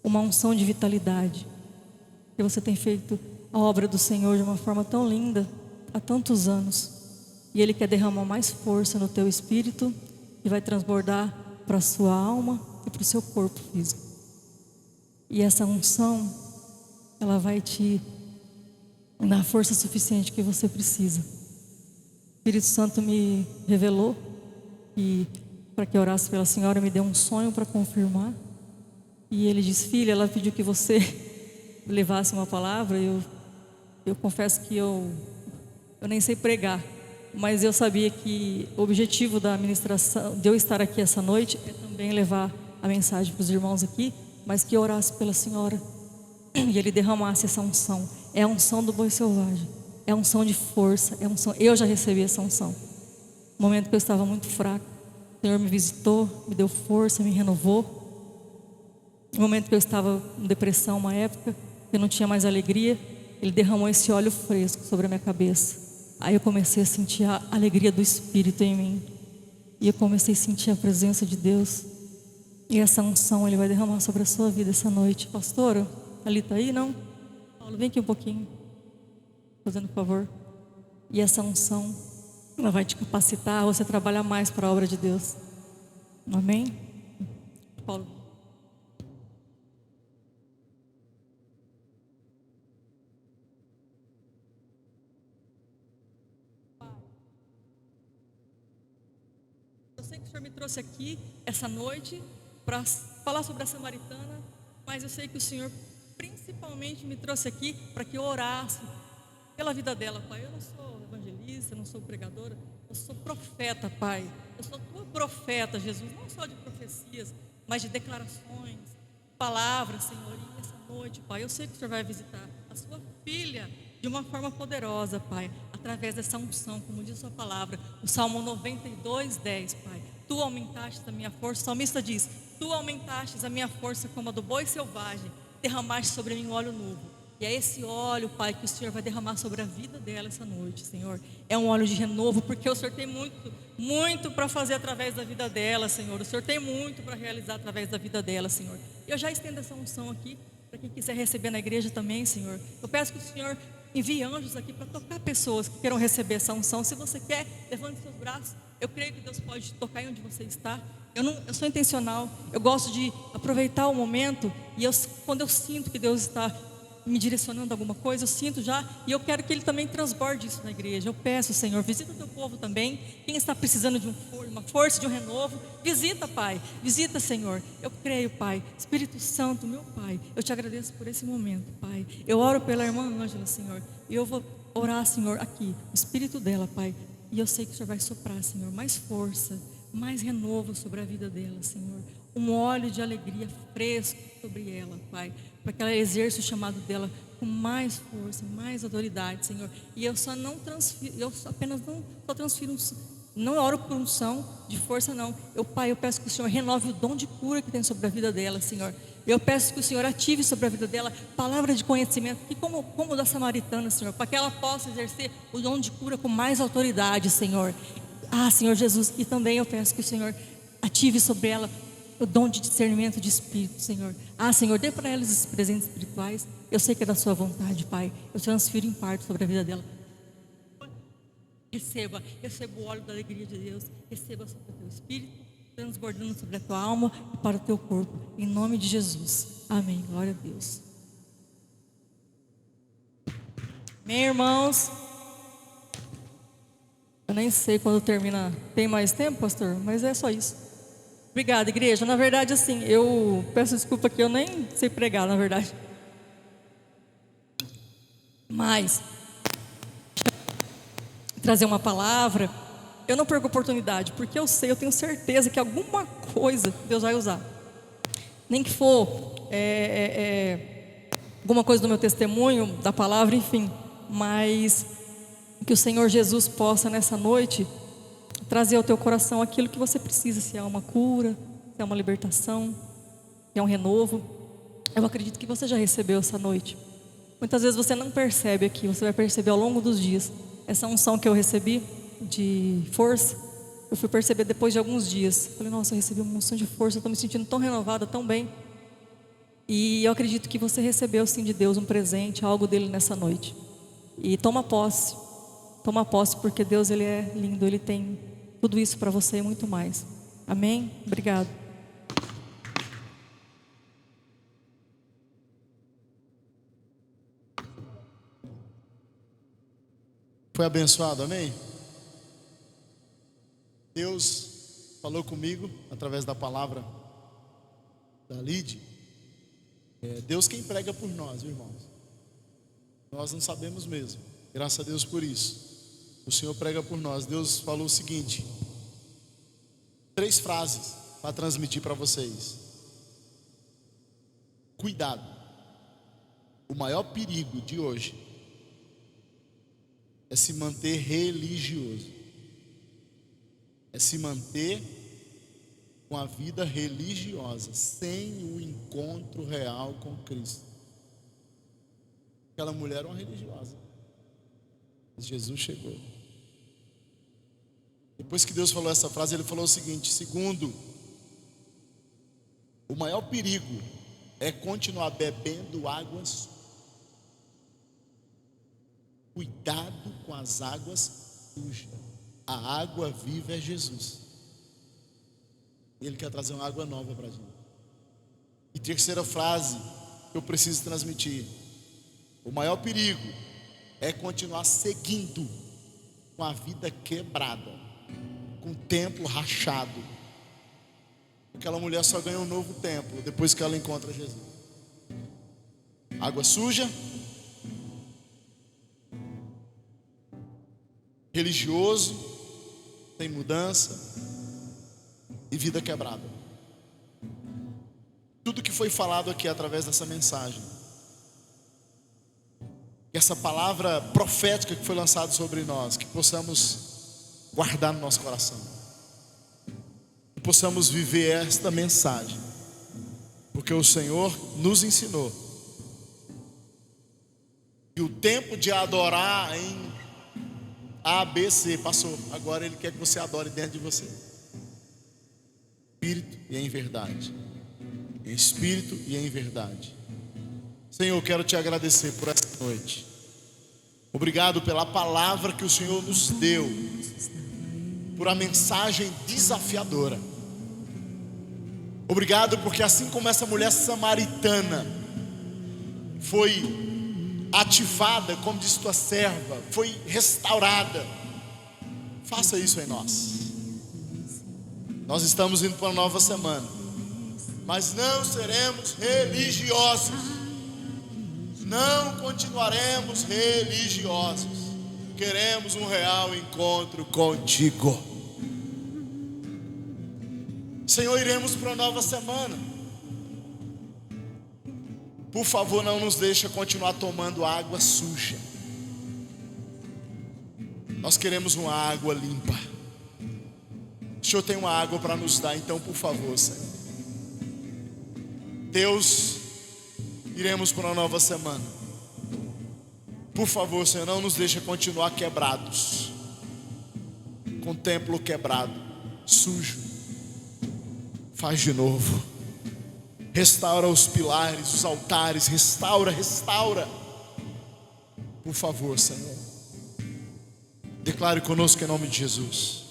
uma unção de vitalidade. Que você tem feito a obra do Senhor de uma forma tão linda há tantos anos, e Ele quer derramar mais força no teu espírito, e vai transbordar para a sua alma e para o seu corpo físico. E essa unção, ela vai te dar a força suficiente que você precisa. O Espírito Santo me revelou, e para que eu orasse pela senhora, me deu um sonho para confirmar. E ele disse: filha, ela pediu que você levasse uma palavra. Eu confesso que eu nem sei pregar, mas eu sabia que o objetivo da ministração, de eu estar aqui essa noite, é também levar a mensagem para os irmãos aqui, mas que eu orasse pela senhora e ele derramasse essa unção. É a unção do boi selvagem, é a unção de força, é a unção. Eu já recebi essa unção no momento que eu estava muito fraco. O Senhor me visitou, me deu força, me renovou. No momento que eu estava em depressão, uma época que eu não tinha mais alegria, Ele derramou esse óleo fresco sobre a minha cabeça. Aí eu comecei a sentir a alegria do Espírito em mim, e eu comecei a sentir a presença de Deus. E essa unção Ele vai derramar sobre a sua vida essa noite. Pastora, ali está aí, não? Paulo, vem aqui um pouquinho, fazendo favor. E essa unção, ela vai te capacitar a você trabalhar mais para a obra de Deus. Amém? Paulo. Eu sei que o Senhor me trouxe aqui essa noite para falar sobre a samaritana, mas eu sei que o Senhor principalmente me trouxe aqui para que eu orasse pela vida dela, Pai. Eu não sou evangelista, não sou pregadora, eu sou profeta, Pai. Eu sou tua profeta, Jesus, não só de profecias, mas de declarações, palavras, Senhor. E essa noite, Pai, eu sei que o Senhor vai visitar a sua filha de uma forma poderosa, Pai, através dessa unção, como diz a sua palavra, o Salmo 92:10, Pai. Tu aumentaste a minha força, o salmista diz: tu aumentaste a minha força como a do boi selvagem, derramaste sobre mim um óleo novo. E é esse óleo, Pai, que o Senhor vai derramar sobre a vida dela essa noite, Senhor. É um óleo de renovo, porque o Senhor tem muito para fazer através da vida dela, Senhor. O Senhor tem muito para realizar através da vida dela, Senhor. E eu já estendo essa unção aqui para quem quiser receber na igreja também, Senhor. Eu peço que o Senhor envie anjos aqui para tocar pessoas que queiram receber essa unção. Se você quer, levante seus braços. Eu creio que Deus pode tocar em onde você está. Eu sou intencional. Eu gosto de aproveitar o momento, e quando eu sinto que Deus está me direcionando a alguma coisa, eu sinto já, e eu quero que Ele também transborde isso na igreja. Eu peço, Senhor, visita o teu povo também, quem está precisando de uma força, de um renovo, visita, Pai, visita, Senhor. Eu creio, Pai, Espírito Santo, meu Pai, eu te agradeço por esse momento, Pai. Eu oro pela irmã Ângela, Senhor, e eu vou orar, Senhor, aqui, o Espírito dela, Pai, e eu sei que o Senhor vai soprar, Senhor, mais força, mais renovo sobre a vida dela, Senhor. Um óleo de alegria fresco sobre ela, Pai, para que ela exerça o chamado dela com mais força, mais autoridade, Senhor. E eu só não transfiro, apenas não só transfiro, não oro por unção de força, não. Pai, eu peço que o Senhor renove o dom de cura que tem sobre a vida dela, Senhor. Eu peço que o Senhor ative sobre a vida dela palavra de conhecimento, e como o da samaritana, Senhor, para que ela possa exercer o dom de cura com mais autoridade, Senhor. Senhor Jesus, e também eu peço que o Senhor ative sobre ela o dom de discernimento de espírito, Senhor. Senhor, dê para elas esses presentes espirituais. Eu sei que é da sua vontade, Pai. Eu transfiro em parte sobre a vida dela. Receba o óleo da alegria de Deus. Receba sobre o teu espírito, transbordando sobre a tua alma e para o teu corpo. Em nome de Jesus. Amém. Glória a Deus. Amém, irmãos. Eu nem sei quando termina. Tem mais tempo, pastor? Mas é só isso. Obrigada, igreja. Na verdade, assim, eu peço desculpa que eu nem sei pregar, na verdade. Mas trazer uma palavra, eu não perco oportunidade, porque eu tenho certeza que alguma coisa Deus vai usar. Nem que for alguma coisa do meu testemunho, da palavra, enfim. Mas que o Senhor Jesus possa nessa noite trazer ao teu coração aquilo que você precisa, se é uma cura, se é uma libertação, se é um renovo. Eu acredito que você já recebeu essa noite. Muitas vezes você não percebe aqui, você vai perceber ao longo dos dias. Essa unção que eu recebi de força, eu fui perceber depois de alguns dias. Falei, nossa, eu recebi uma unção de força, eu estou me sentindo tão renovada, tão bem. E eu acredito que você recebeu sim de Deus um presente, algo dele nessa noite. E toma posse porque Deus, Ele é lindo, Ele tem tudo isso para você e muito mais. Amém? Obrigado. Foi abençoado, amém? Deus falou comigo através da palavra da Lide. É Deus quem prega por nós, irmãos. Nós não sabemos mesmo. Graças a Deus por isso. O Senhor prega por nós. Deus falou o seguinte: 3 frases para transmitir para vocês. Cuidado. O maior perigo de hoje é se manter religioso. É se manter com a vida religiosa, sem o encontro real com Cristo. Aquela mulher era uma religiosa, mas Jesus chegou. Depois que Deus falou essa frase, Ele falou o seguinte: segundo, o maior perigo é continuar bebendo águas. Cuidado com as águas sujas. A água viva é Jesus. Ele quer trazer uma água nova para a gente. E terceira frase que eu preciso transmitir: o maior perigo é continuar seguindo com a vida quebrada, com o templo rachado. Aquela mulher só ganha um novo templo depois que ela encontra Jesus. Água suja, religioso, sem mudança e vida quebrada. Tudo que foi falado aqui através dessa mensagem, essa palavra profética que foi lançada sobre nós, que possamos guardar no nosso coração, que possamos viver esta mensagem, porque o Senhor nos ensinou que o tempo de adorar em A, B, C passou. Agora Ele quer que você adore dentro de você, espírito e em verdade. Em espírito e em verdade. Senhor, eu quero te agradecer por essa noite. Obrigado pela palavra que o Senhor nos deu, por a mensagem desafiadora. Obrigado porque assim como essa mulher samaritana foi ativada, como diz tua serva, foi restaurada. Faça isso em nós. Nós estamos indo para uma nova semana, mas não seremos religiosos. Não continuaremos religiosos. Queremos um real encontro contigo. Senhor, iremos para uma nova semana. Por favor, não nos deixe continuar tomando água suja. Nós queremos uma água limpa. O Senhor tem uma água para nos dar, então por favor, Senhor. Deus, iremos para uma nova semana. Por favor, Senhor, não nos deixe continuar quebrados, com o templo quebrado, sujo. Faz de novo. Restaura os pilares, os altares. Restaura. Por favor, Senhor. Declare conosco em nome de Jesus.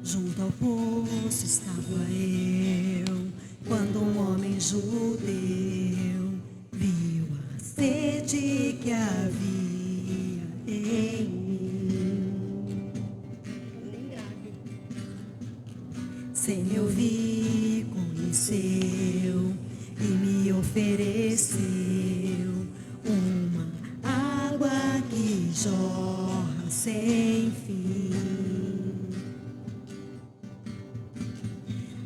Junto ao poço estava eu, quando um homem judeu viu a sede que havia em mim. Sem me ouvir, conheceu e me ofereceu uma água que jorra sem fim.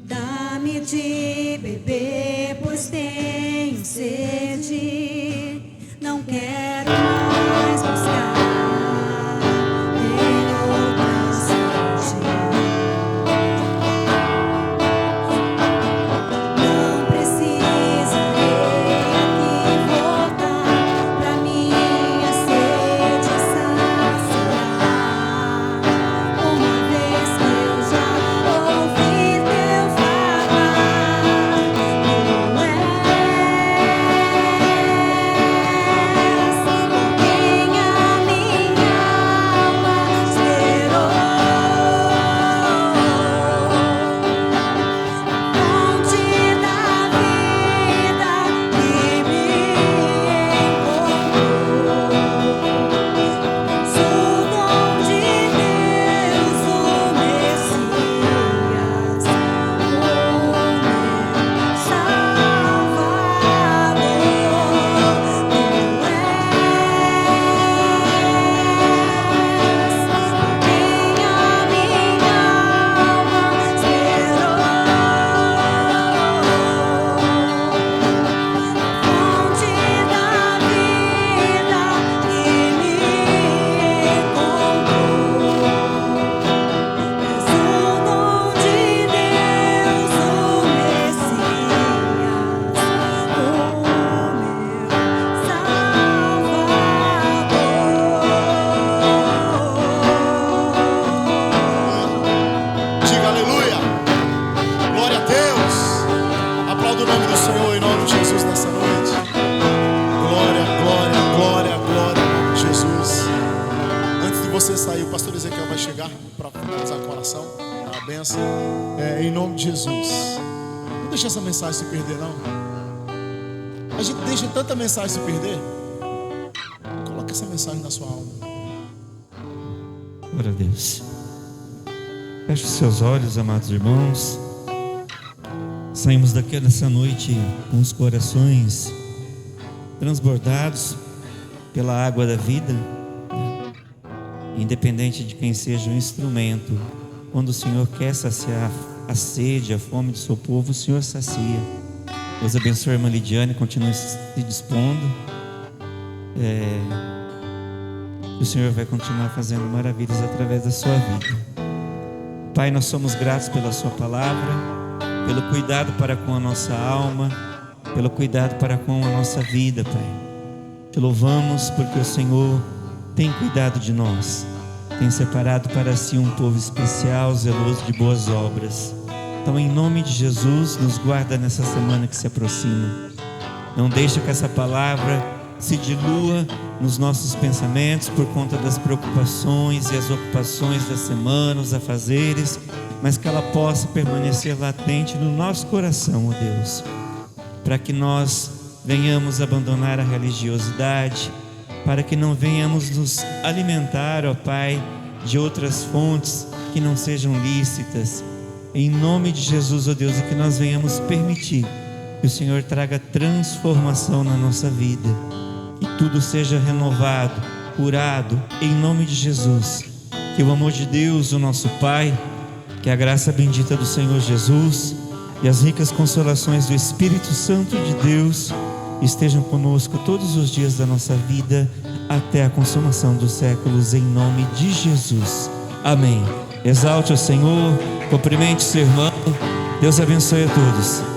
Dá-me de beber, pois tenho sede. Não quero mais buscar em outra fonte. Não precisarei aqui voltar pra minha sede saciar. Uma vez que eu já ouvi teu falar, tu és por quem a minha alma esperou. Fonte da vida que me encontrou. Sou dom de Deus, o Messias, o meu Salvador. Tu és por quem a minha alma esperou. Fonte da vida que me encontrou. És o dom de Deus, o Messias, o meu Salvador. Diga aleluia. Glória a Deus. Aplauda o nome do Senhor em nome de Jesus nessa noite. Glória, glória, glória, glória em nome de Jesus. Antes de você sair, o pastor Ezequiel vai chegar para finalizar com a oração, a bênção. Em nome de Jesus. Não deixe essa mensagem se perder, não. A gente deixa tanta mensagem se perder. Coloque essa mensagem na sua alma. Glória a Deus. Feche os seus olhos, amados irmãos. Saímos daqui dessa noite com os corações transbordados pela água da vida. Independente de quem seja o instrumento, quando o Senhor quer saciar a sede, a fome do seu povo, o Senhor sacia. Deus abençoe a irmã Lidiane, continue se dispondo. O Senhor vai continuar fazendo maravilhas através da sua vida. Pai, nós somos gratos pela sua palavra, pelo cuidado para com a nossa alma, pelo cuidado para com a nossa vida, Pai. Te louvamos porque o Senhor tem cuidado de nós, tem separado para si um povo especial, zeloso de boas obras. Então, em nome de Jesus, nos guarda nessa semana que se aproxima. Não deixa que essa palavra se dilua nos nossos pensamentos por conta das preocupações e as ocupações da semana, os afazeres, mas que ela possa permanecer latente no nosso coração, ó Deus, para que nós venhamos abandonar a religiosidade, para que não venhamos nos alimentar, ó Pai, de outras fontes que não sejam lícitas. Em nome de Jesus, ó Deus, e que nós venhamos permitir que o Senhor traga transformação na nossa vida, que tudo seja renovado, curado, em nome de Jesus. Que o amor de Deus, o nosso Pai, que a graça bendita do Senhor Jesus e as ricas consolações do Espírito Santo de Deus estejam conosco todos os dias da nossa vida, até a consumação dos séculos, em nome de Jesus. Amém. Exalte o Senhor, cumprimente seu irmão. Deus abençoe a todos.